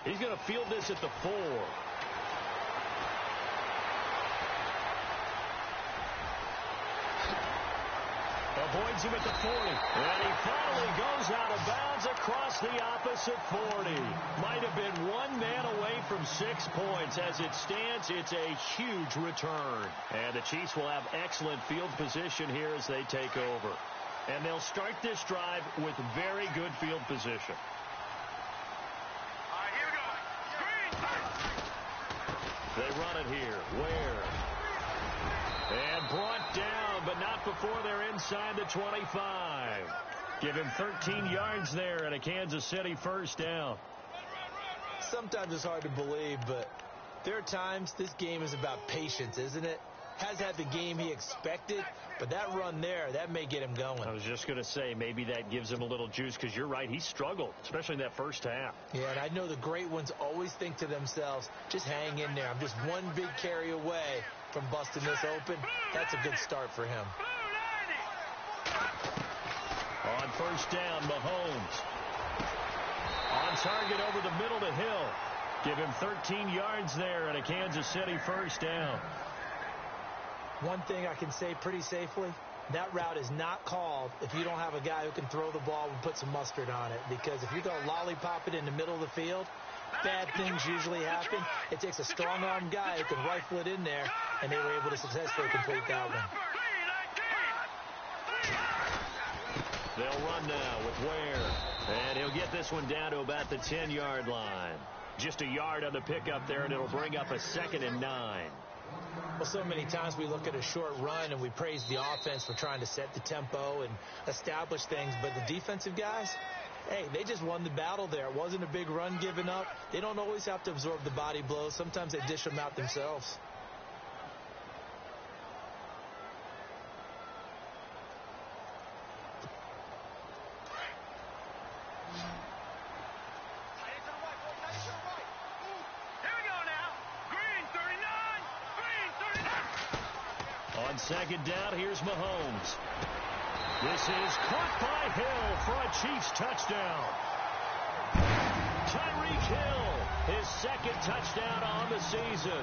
He's going to field this at the 4. Avoids him at the 40. And he finally goes out of bounds across the opposite 40. Might have been one man away from 6 points. As it stands, it's a huge return. And the Chiefs will have excellent field position here as they take over. And they'll start this drive with very good field position.
All right, here we go. Screen.
They run it here. Where? And brought down, but not before they're inside the 25. Give him 13 yards there and a Kansas City 1st down.
Sometimes it's hard to believe, but there are times this game is about patience, isn't it? Has had the game he expected, but that run there, that may get him going.
I was just going to say, maybe that gives him a little juice, because you're right, he struggled, especially in that 1st half.
Yeah, and I know the great ones always think to themselves, just hang in there. I'm just one big carry away from busting this open. That's a good start for him.
On 1st down, Mahomes. On target over the middle to Hill. Give him 13 yards there and a Kansas City 1st down.
One thing I can say pretty safely, that route is not called if you don't have a guy who can throw the ball and put some mustard on it. Because if you go lollipop it in the middle of the field, bad things usually happen. It takes a strong-arm guy who can rifle it in there, and they were able to successfully complete that one.
They'll run now with Ware. And he'll get this one down to about the 10-yard line. Just a yard on the pickup there, and it'll bring up a 2nd and 9.
Well, so many times we look at a short run and we praise the offense for trying to set the tempo and establish things, but the defensive guys, hey, they just won the battle there. It wasn't a big run given up. They don't always have to absorb the body blows. Sometimes they dish them out themselves.
On 2nd down, here's Mahomes. This is caught by Hill for a Chiefs touchdown. Tyreek Hill, his second touchdown on the season.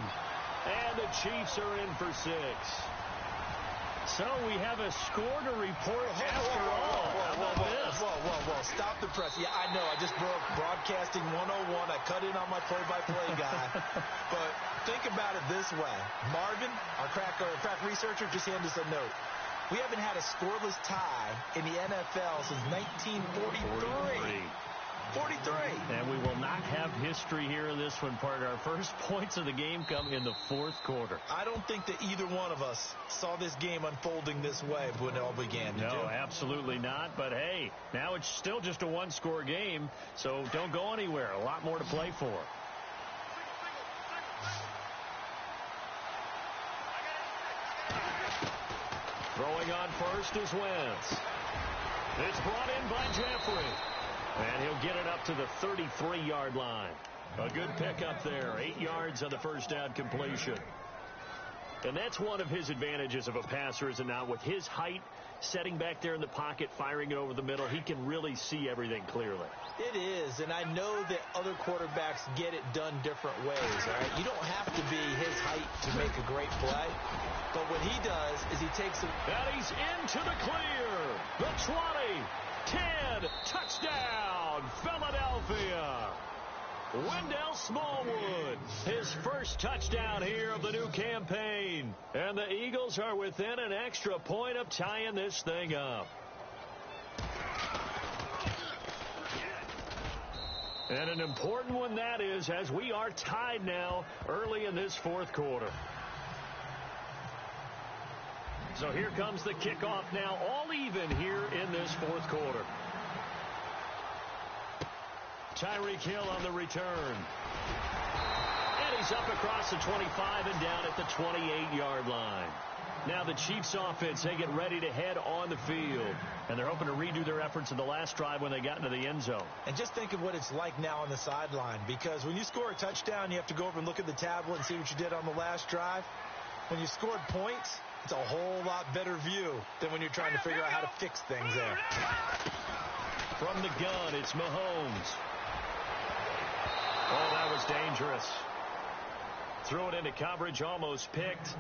And the Chiefs are in for 6. So we have a score to report after all.
Whoa. Stop the press. Yeah, I know. I just broke broadcasting 101. I cut in on my play-by-play guy. But think about it this way. Marvin, our crack researcher, just handed us a note. We haven't had a scoreless tie in the NFL since 1943. 43.
And we will not have history here in this one, partner. Our first points of the game come in the fourth quarter.
I don't think that either one of us saw this game unfolding this way when it all began.
No, absolutely not. But, hey, now it's still just a one-score game, so don't go anywhere. A lot more to play for. Throwing on first is Wentz. It's brought in by Jeffrey. And he'll get it up to the 33-yard line. A good pickup there. 8 yards on the first down completion. And that's one of his advantages of a passer, is it not? With his height, setting back there in the pocket, firing it over the middle, he can really see everything clearly.
It is, and I know that other quarterbacks get it done different ways, all right? You don't have to be his height to make a great play. But what he does is he takes it.
And he's into the clear. The 20. 10, touchdown, Philadelphia. Wendell Smallwood, his first touchdown here of the new campaign. And the Eagles are within an extra point of tying this thing up. And an important one that is, as we are tied now early in this fourth quarter. So here comes the kickoff now, all even here in this fourth quarter. Tyreek Hill on the return. And he's up across the 25 and down at the 28-yard line. Now the Chiefs offense, they get ready to head on the field. And they're hoping to redo their efforts in the last drive when they got into the end zone.
And just think of what it's like now on the sideline. Because when you score a touchdown, you have to go over and look at the tablet and see what you did on the last drive. When you scored points, it's a whole lot better view than when you're trying to figure out how to fix things there.
From the gun, it's Mahomes. Oh, that was dangerous. Threw it into coverage, almost picked,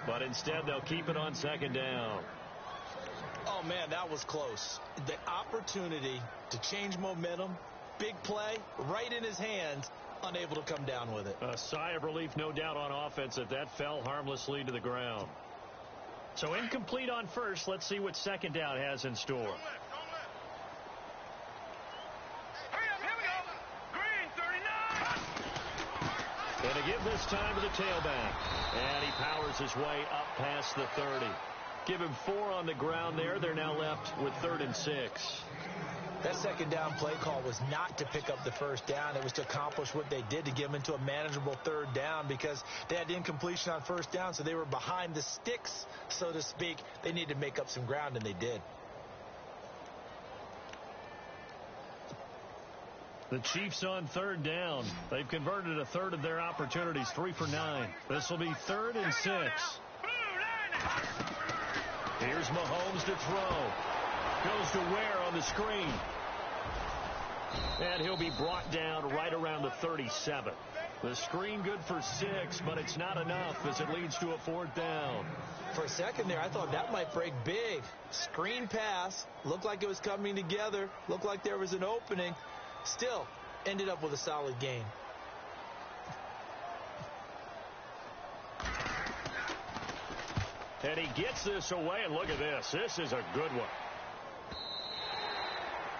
but instead they'll keep it on second down.
Oh, man, that was close. The opportunity to change momentum, big play, right in his hands, unable to come down with it.
A sigh of relief, no doubt, on offense that fell harmlessly to the ground. So incomplete on first. Let's see what second down has in store.
Hurry up, here we go. Green, 39.
And to give this time to the tailback. And he powers his way up past the 30. Give him 4 on the ground there. They're now left with 3rd and 6.
That second down play call was not to pick up the first down. It was to accomplish what they did, to get them into a manageable 3rd down, because they had incompletion on first down, so they were behind the sticks, so to speak. They needed to make up some ground, and they did.
The Chiefs on 3rd down. They've converted a third of their opportunities, 3 for 9. This will be 3rd and 6. Here's Mahomes to throw. Goes to Ware on the screen. And he'll be brought down right around the 37. The screen good for 6, but it's not enough as it leads to a 4th down.
For a second there, I thought that might break big. Screen pass. Looked like it was coming together. Looked like there was an opening. Still, ended up with a solid game.
And he gets this away, and look at this. This is a good one.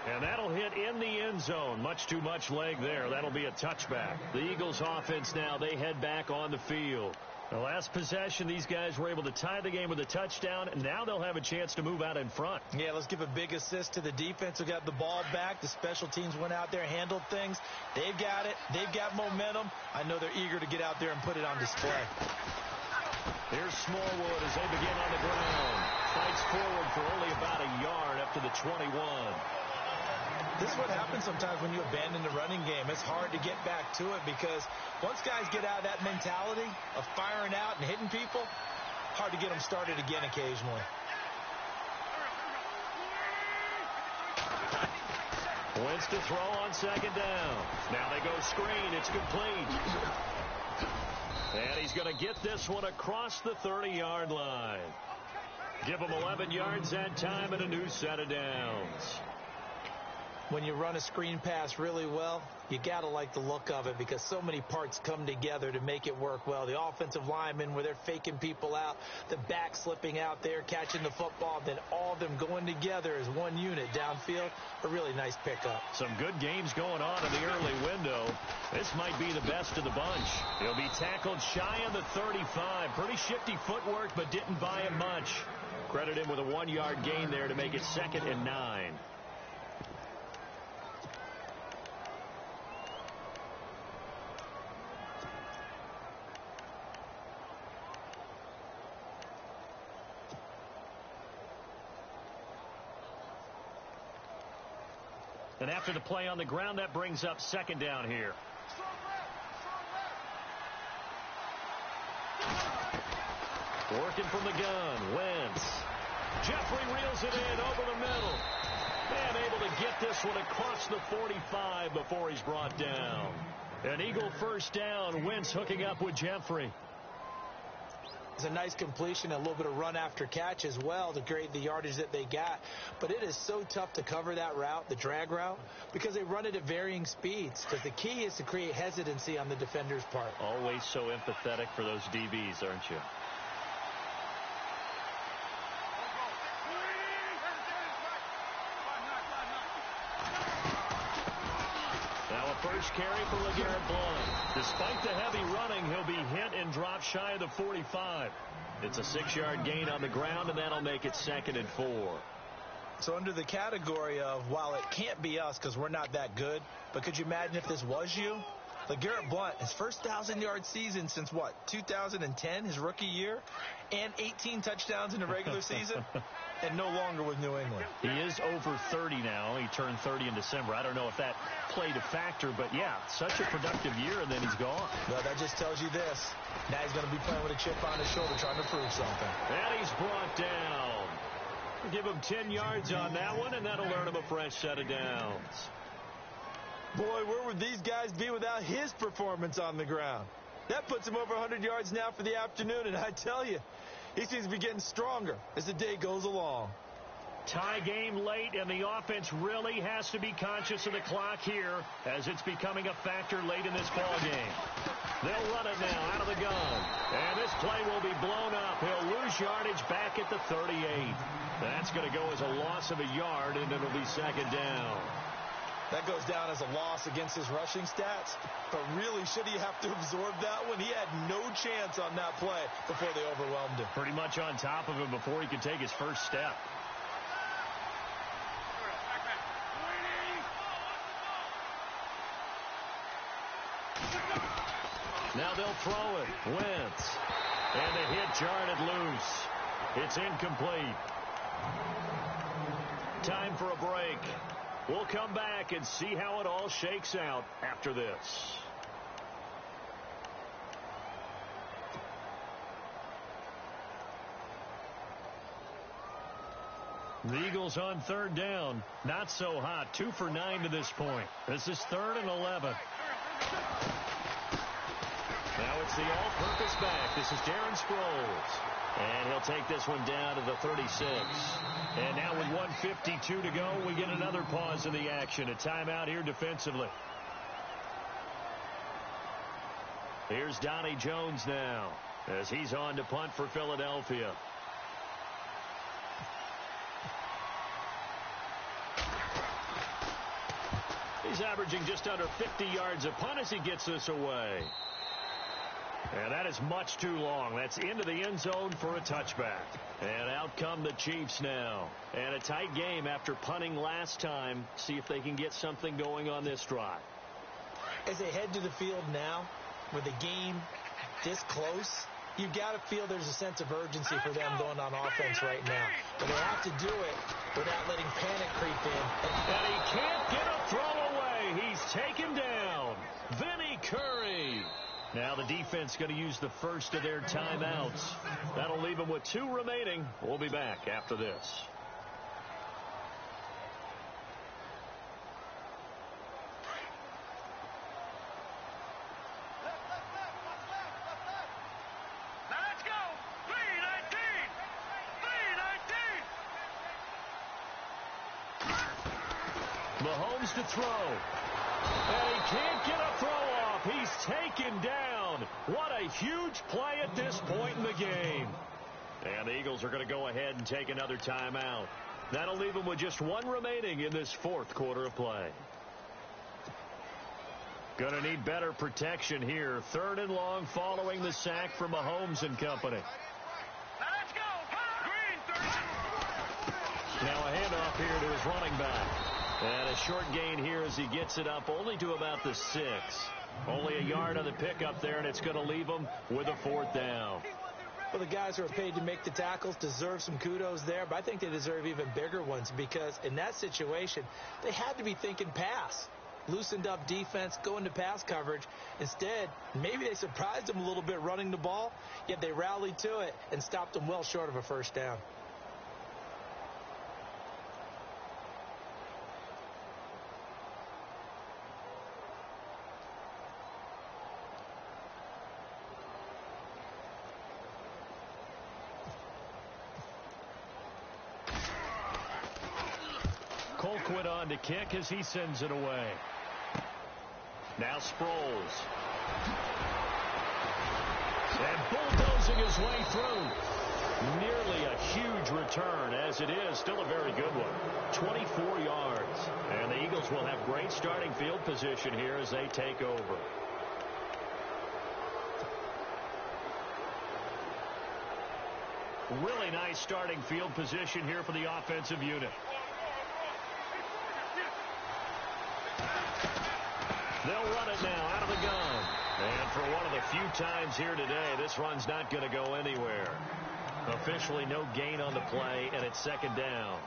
And that'll hit in the end zone. Much too much leg there. That'll be a touchback. The Eagles offense now, they head back on the field. The last possession, these guys were able to tie the game with a touchdown, and now they'll have a chance to move out in front.
Yeah, let's give a big assist to the defense who got the ball back. The special teams went out there, handled things. They've got it. They've got momentum. I know they're eager to get out there and put it on display.
Here's Smallwood as they begin on the ground. Fights forward for only about a yard up to the 21.
This is what happens sometimes when you abandon the running game. It's hard to get back to it because once guys get out of that mentality of firing out and hitting people, hard to get them started again occasionally.
Wentz to throw on second down. Now they go screen. It's complete. And he's going to get this one across the 30-yard line. Give him 11 yards that time and a new set of downs.
When you run a screen pass really well, you got to like the look of it because so many parts come together to make it work well. The offensive linemen where they're faking people out, the back slipping out there, catching the football, then all of them going together as one unit downfield. A really nice pickup.
Some good games going on in the early window. This might be the best of the bunch. He'll be tackled shy of the 35. Pretty shifty footwork, but didn't buy him much. Credit him with a 1-yard gain there to make it 2nd and 9. And after the play on the ground, that brings up 2nd down here. Working from the gun, Wentz. Jeffrey reels it in over the middle. And able to get this one across the 45 before he's brought down. An Eagle first down. Wentz hooking up with Jeffrey.
It's a nice completion, a little bit of run after catch as well to grade the yardage that they got. But it is so tough to cover that route, the drag route, because they run it at varying speeds. Because the key is to create hesitancy on the defender's part.
Always so empathetic for those DBs, aren't you? First carry for LeGarrette Blount. Despite the heavy running, he'll be hit and dropped shy of the 45. It's a 6-yard gain on the ground, and that'll make it 2nd and 4.
So under the category of, while it can't be us because we're not that good, but could you imagine if this was you? LeGarrette Blount, his first 1,000-yard season since, 2010, his rookie year, and 18 touchdowns in the regular season, and no longer with New England.
He is over 30 now. He turned 30 in December. I don't know if that played a factor, but, yeah, such a productive year, and then he's gone.
Well, that just tells you this. Now he's going to be playing with a chip on his shoulder trying to prove something.
And he's brought down. Give him 10 yards on that one, and that'll earn him a fresh set of downs.
Boy, where would these guys be without his performance on the ground? That puts him over 100 yards now for the afternoon, and I tell you, he seems to be getting stronger as the day goes along.
Tie game late, and the offense really has to be conscious of the clock here as it's becoming a factor late in this ball game. They'll run it now out of the gun, and this play will be blown up. He'll lose yardage back at the 38. That's going to go as a loss of a yard, and it'll be 2nd down.
That goes down as a loss against his rushing stats, but really, should he have to absorb that one? He had no chance on that play before they overwhelmed him.
Pretty much on top of him before he could take his first step. Now they'll throw it. Wentz. And the hit jarred loose. It's incomplete. Time for a break. We'll come back and see how it all shakes out after this. The Eagles on 3rd down. Not so hot. 2 for 9 to this point. This is 3rd and 11. Now it's the all-purpose back. This is Darren Sproles. And he'll take this one down to the 36. And now with 1:52 to go, we get another pause in the action. A timeout here defensively. Here's Donnie Jones now as he's on to punt for Philadelphia. He's averaging just under 50 yards a punt as he gets this away. And that is much too long. That's into the end zone for a touchback. And out come the Chiefs now. And a tight game after punting last time. See if they can get something going on this drive.
As they head to the field now, with the game this close, you've got to feel there's a sense of urgency for them going on offense right now. But they have to do it without letting panic creep in.
And he can't get a throw away. He's taken down. Vinny Curry. Now the defense going to use the first of their timeouts. That'll leave them with 2 remaining. We'll be back after this. Mahomes to throw. And he can't get a throw off. He's taken down. What a huge play at this point in the game. And the Eagles are going to go ahead and take another timeout. That'll leave them with just one remaining in this fourth quarter of play. Going to need better protection here. 3rd and long following the sack from Mahomes and company.
Now let's go. Green, 30.
Now a handoff here to his running back. And a short gain here as he gets it up only to about the 6. Only a yard on the pickup there, and it's going to leave him with a 4th down.
Well, the guys who are paid to make the tackles deserve some kudos there, but I think they deserve even bigger ones because in that situation, they had to be thinking pass. Loosened up defense, go into pass coverage. Instead, maybe they surprised them a little bit running the ball, yet they rallied to it and stopped them well short of a 1st down.
Colquitt on to kick as he sends it away. Now Sproles. And bulldozing his way through. Nearly a huge return, as it is. Still a very good one. 24 yards. And the Eagles will have great starting field position here as they take over. Really nice starting field position here for the offensive unit. They'll run it now out of the gun. And for one of the few times here today, this run's not going to go anywhere. Officially no gain on the play, and it's 2nd down.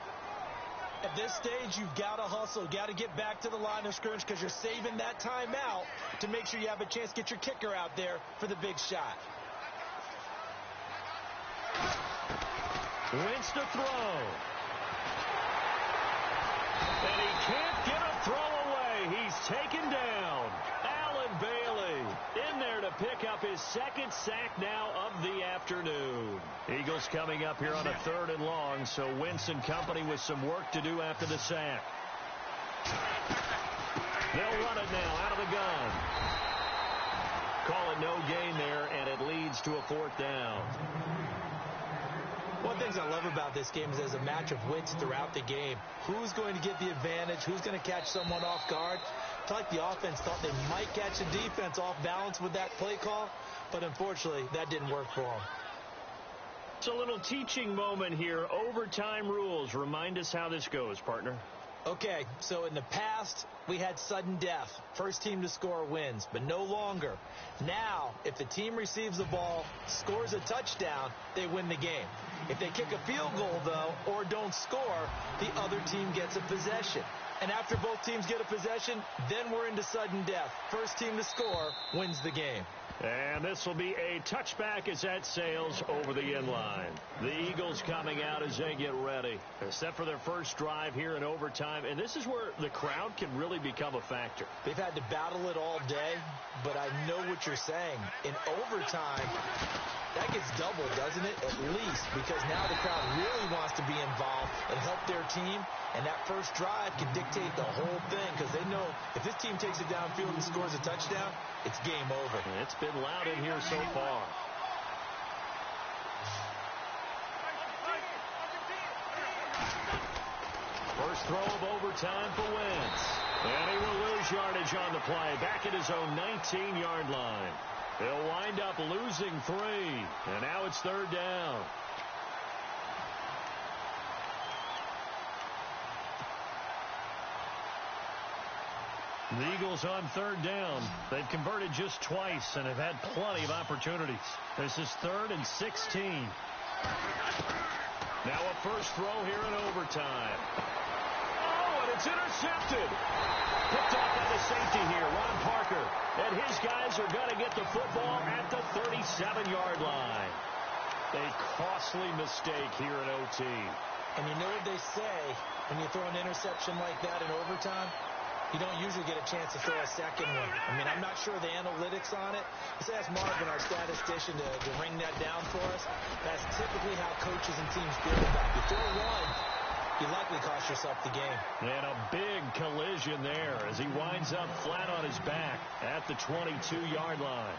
At this stage, you've got to hustle, got to get back to the line of scrimmage because you're saving that timeout to make sure you have a chance to get your kicker out there for the big shot.
Wentz to throw. And he can't get a throw away. He's taken down. Allen Bailey in there to pick up his 2nd sack now of the afternoon. Eagles coming up here on a 3rd and long, so Wentz and company with some work to do after the sack. They'll run it now out of the gun. Call it no gain there, and it leads to a 4th down.
One of the things I love about this game is there's a match of wits throughout the game. Who's going to get the advantage? Who's going to catch someone off guard? I feel like the offense thought they might catch the defense off balance with that play call, but unfortunately, that didn't work for them.
It's a little teaching moment here. Overtime rules. Remind us how this goes, partner.
Okay, so in the past, we had sudden death. First team to score wins, but no longer. Now, if the team receives the ball, scores a touchdown, they win the game. If they kick a field goal, though, or don't score, the other team gets a possession. And after both teams get a possession, then we're into sudden death. First team to score wins the game.
And this will be a touchback as that sails over the end line. The Eagles coming out as they get ready, except for their first drive here in overtime. And this is where the crowd can really become a factor.
They've had to battle it all day, but I know what you're saying. In overtime, that gets doubled, doesn't it? At least, because now the crowd really wants to be involved and help their team. And that first drive can dictate the whole thing because they know if this team takes it downfield and scores a touchdown, it's game over.
It's been loud in here so far. First throw of overtime for Wentz. And he will lose yardage on the play. Back at his own 19-yard line. He'll wind up losing 3. And now it's 3rd down. The Eagles on 3rd down. They've converted just twice and have had plenty of opportunities. This is 3rd and 16. Now a first throw here in overtime. Oh, and it's intercepted. Picked off by the safety here, Ron Parker. And his guys are going to get the football at the 37-yard line. A costly mistake here in OT.
And you know what they say when you throw an interception like that in overtime? You don't usually get a chance to throw a second one. I mean, I'm not sure of the analytics on it. Let's ask Marvin, our statistician, to ring that down for us. That's typically how coaches and teams feel about it. You throw one, you likely cost yourself the game.
And a big collision there as he winds up flat on his back at the 22-yard line.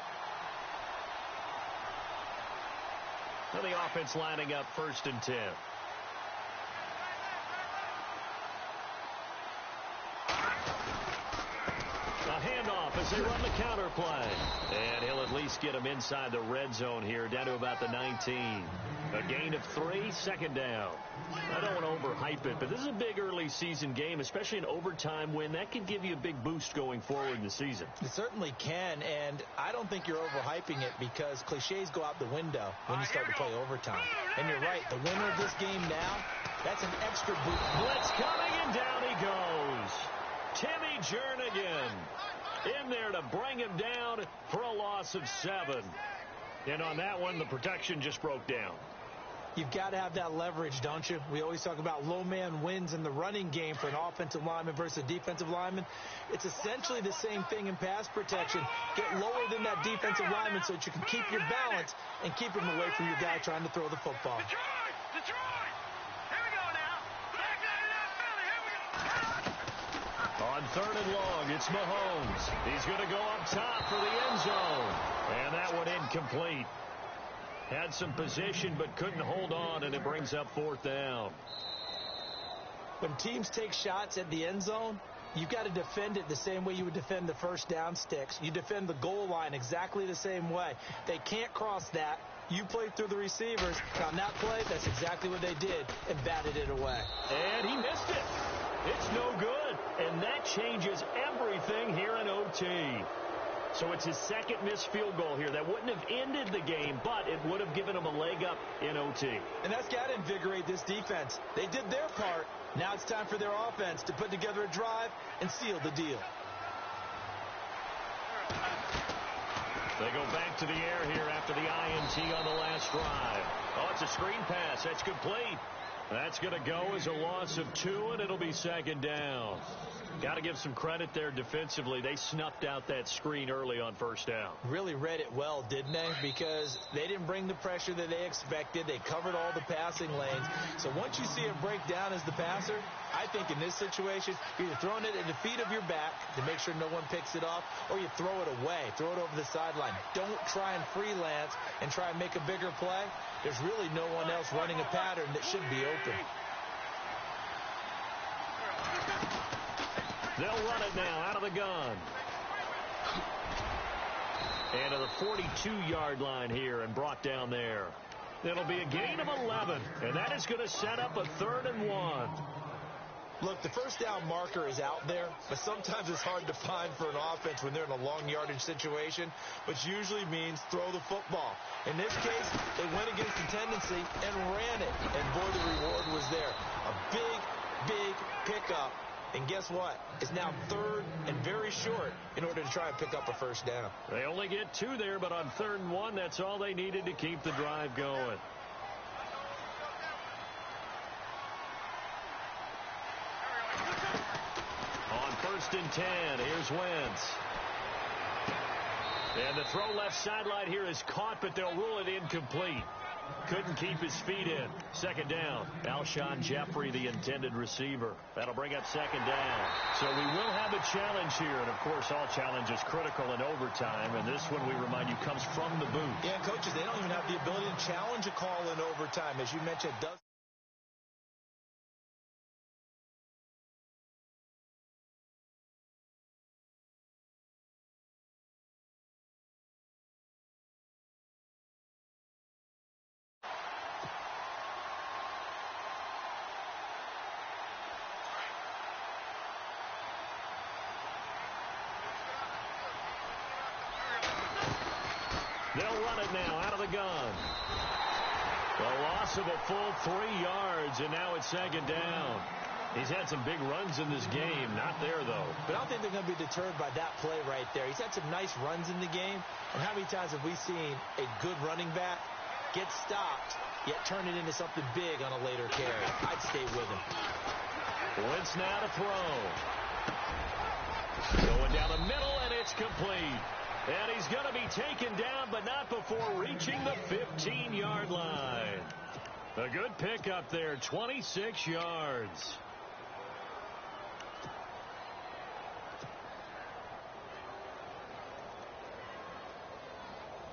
And the offense lining up 1st and 10. A handoff as they run the counter play. And he'll at least get him inside the red zone here, down to about the 19. A gain of 3, 2nd down. I don't want to overhype it, but this is a big early season game, especially an overtime win. That could give you a big boost going forward in the season.
It certainly can, and I don't think you're overhyping it because cliches go out the window when you start to play overtime. And you're right, the winner of this game now, that's an extra boost.
Blitz coming, and down he goes. Timmy Jernigan in there to bring him down for a loss of 7. And on that one, the protection just broke down.
You've got to have that leverage, don't you? We always talk about low man wins in the running game for an offensive lineman versus a defensive lineman. It's essentially the same thing in pass protection. Get lower than that defensive lineman so that you can keep your balance and keep him away from your guy trying to throw the football.
Detroit! Here we go now. Back there, Philly. Here we go.
On 3rd and long, it's Mahomes. He's going to go up top for the end zone. And that one incomplete. Had some position but couldn't hold on, and it brings up 4th down.
When teams take shots at the end zone, you've got to defend it the same way you would defend the first down sticks. You defend the goal line exactly the same way. They can't cross that. You play through the receivers. On that play, that's exactly what they did and batted it away.
And he missed it. It's no good. And that changes everything here in OT. So it's his 2nd missed field goal here. That wouldn't have ended the game, but it would have given him a leg up in OT.
And that's got to invigorate this defense. They did their part. Now it's time for their offense to put together a drive and seal the deal.
They go back to the air here after the INT on the last drive. Oh, it's a screen pass. That's complete. That's going to go as a loss of 2, and it'll be 2nd down. Got to give some credit there defensively. They snuffed out that screen early on 1st down.
Really read it well, didn't they? Because they didn't bring the pressure that they expected. They covered all the passing lanes. So once you see it break down as the passer, I think in this situation, you're either throwing it at the feet of your back to make sure no one picks it off, or you throw it away, throw it over the sideline. Don't try and freelance and try and make a bigger play. There's really no one else running a pattern that should be open.
They'll run it now out of the gun. And to the 42-yard line here and brought down there. It'll be a gain of 11, and that is going to set up a 3rd and 1.
Look, the first down marker is out there, but sometimes it's hard to find for an offense when they're in a long yardage situation, which usually means throw the football. In this case, they went against the tendency and ran it, and boy, the reward was there. A big pickup. And guess what? It's now 3rd and very short in order to try and pick up a 1st down.
They only get 2 there, but on 3rd and 1, that's all they needed to keep the drive going. On 1st and 10, here's Wentz. And the throw left sideline here is caught, but they'll rule it incomplete. Couldn't keep his feet in. 2nd down. Alshon Jeffrey, the intended receiver. That'll bring up 2nd down. So we will have a challenge here. And, of course, all challenge is critical in overtime. And this one, we remind you, comes from the booth.
Yeah, coaches, they don't even have the ability to challenge a call in overtime. As you mentioned, does.
They'll run it now out of the gun. The loss of a full 3 yards, and now it's 2nd down. He's had some big runs in this game. Not there, though.
But I don't think they're going to be deterred by that play right there. He's had some nice runs in the game. And how many times have we seen a good running back get stopped, yet turn it into something big on a later carry? I'd stay with him.
Wentz now to throw. Going down the middle, and it's complete. And he's going to be taken down, but not before reaching the 15-yard line. A good pick up there, 26 yards.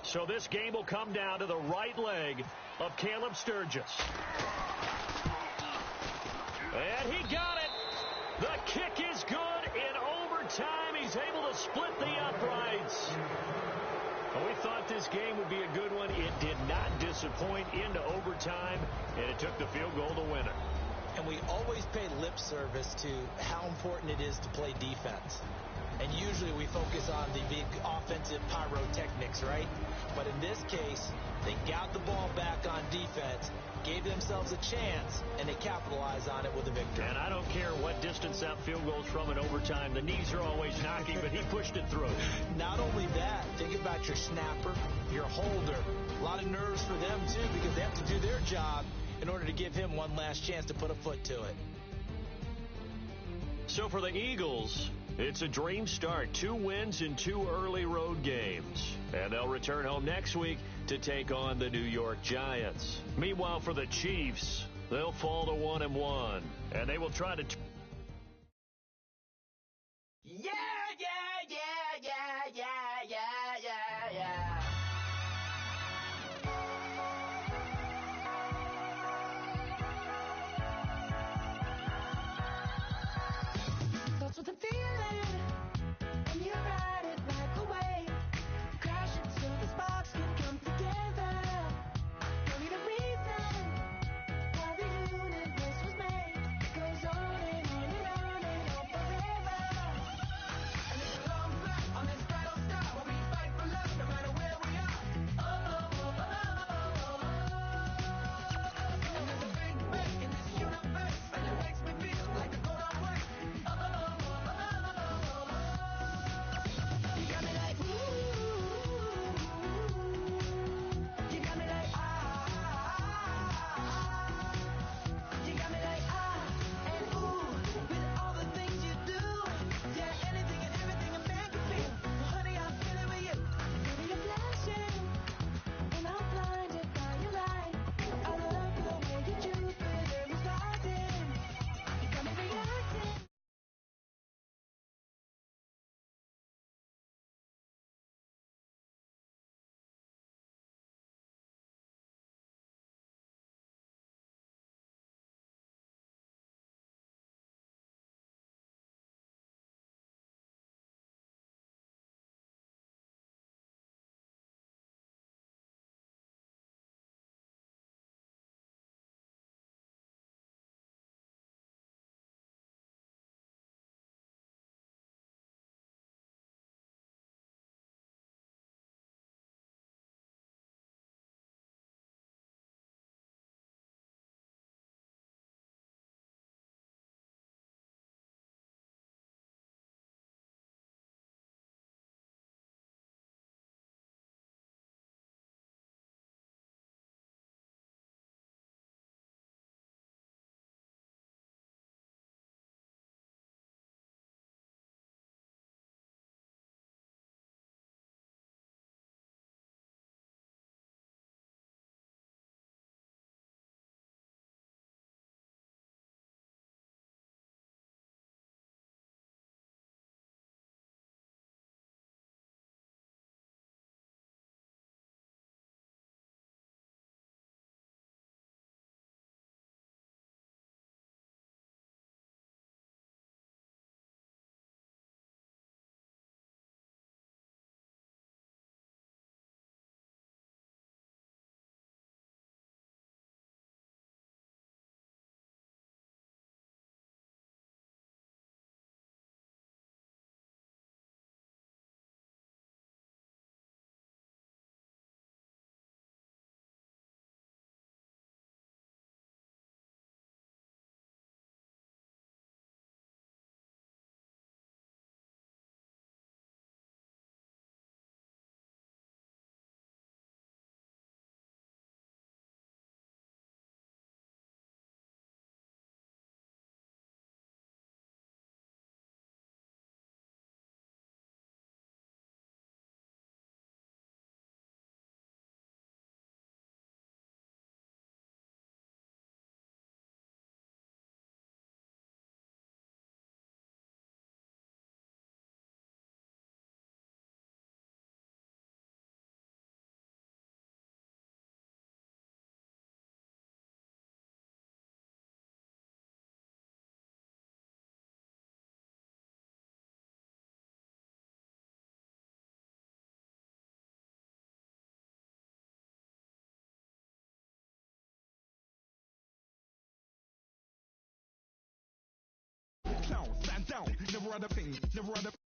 So this game will come down to the right leg of Caleb Sturgis. And he got it. The kick is good in overtime. He's able to split the uprights. Well, we thought this game would be a good one. It did not disappoint into overtime, and it took the field goal to win it.
And we always pay lip service to how important it is to play defense. And usually we focus on the big offensive pyrotechnics, right? But in this case, they got the ball back on defense, gave themselves a chance, and they capitalized on it with a victory.
And I don't care what distance that field goes from in overtime. The knees are always knocking, but he pushed it through.
Not only that, think about your snapper, your holder. A lot of nerves for them, too, because they have to do their job in order to give him one last chance to put a foot to it.
So for the Eagles, it's a dream start. 2 wins in 2 early road games. And they'll return home next week to take on the New York Giants. Meanwhile, for the Chiefs, they'll fall to 1-1. And they will try to...
Yeah, yeah, yeah, yeah, yeah, yeah, yeah, yeah. That's what I'm feeling when you ride it like a wave. Crash it so the sparks can come together. Don't need a reason why the universe was made. It goes on and on and on and on forever. And
never had a thing, never had a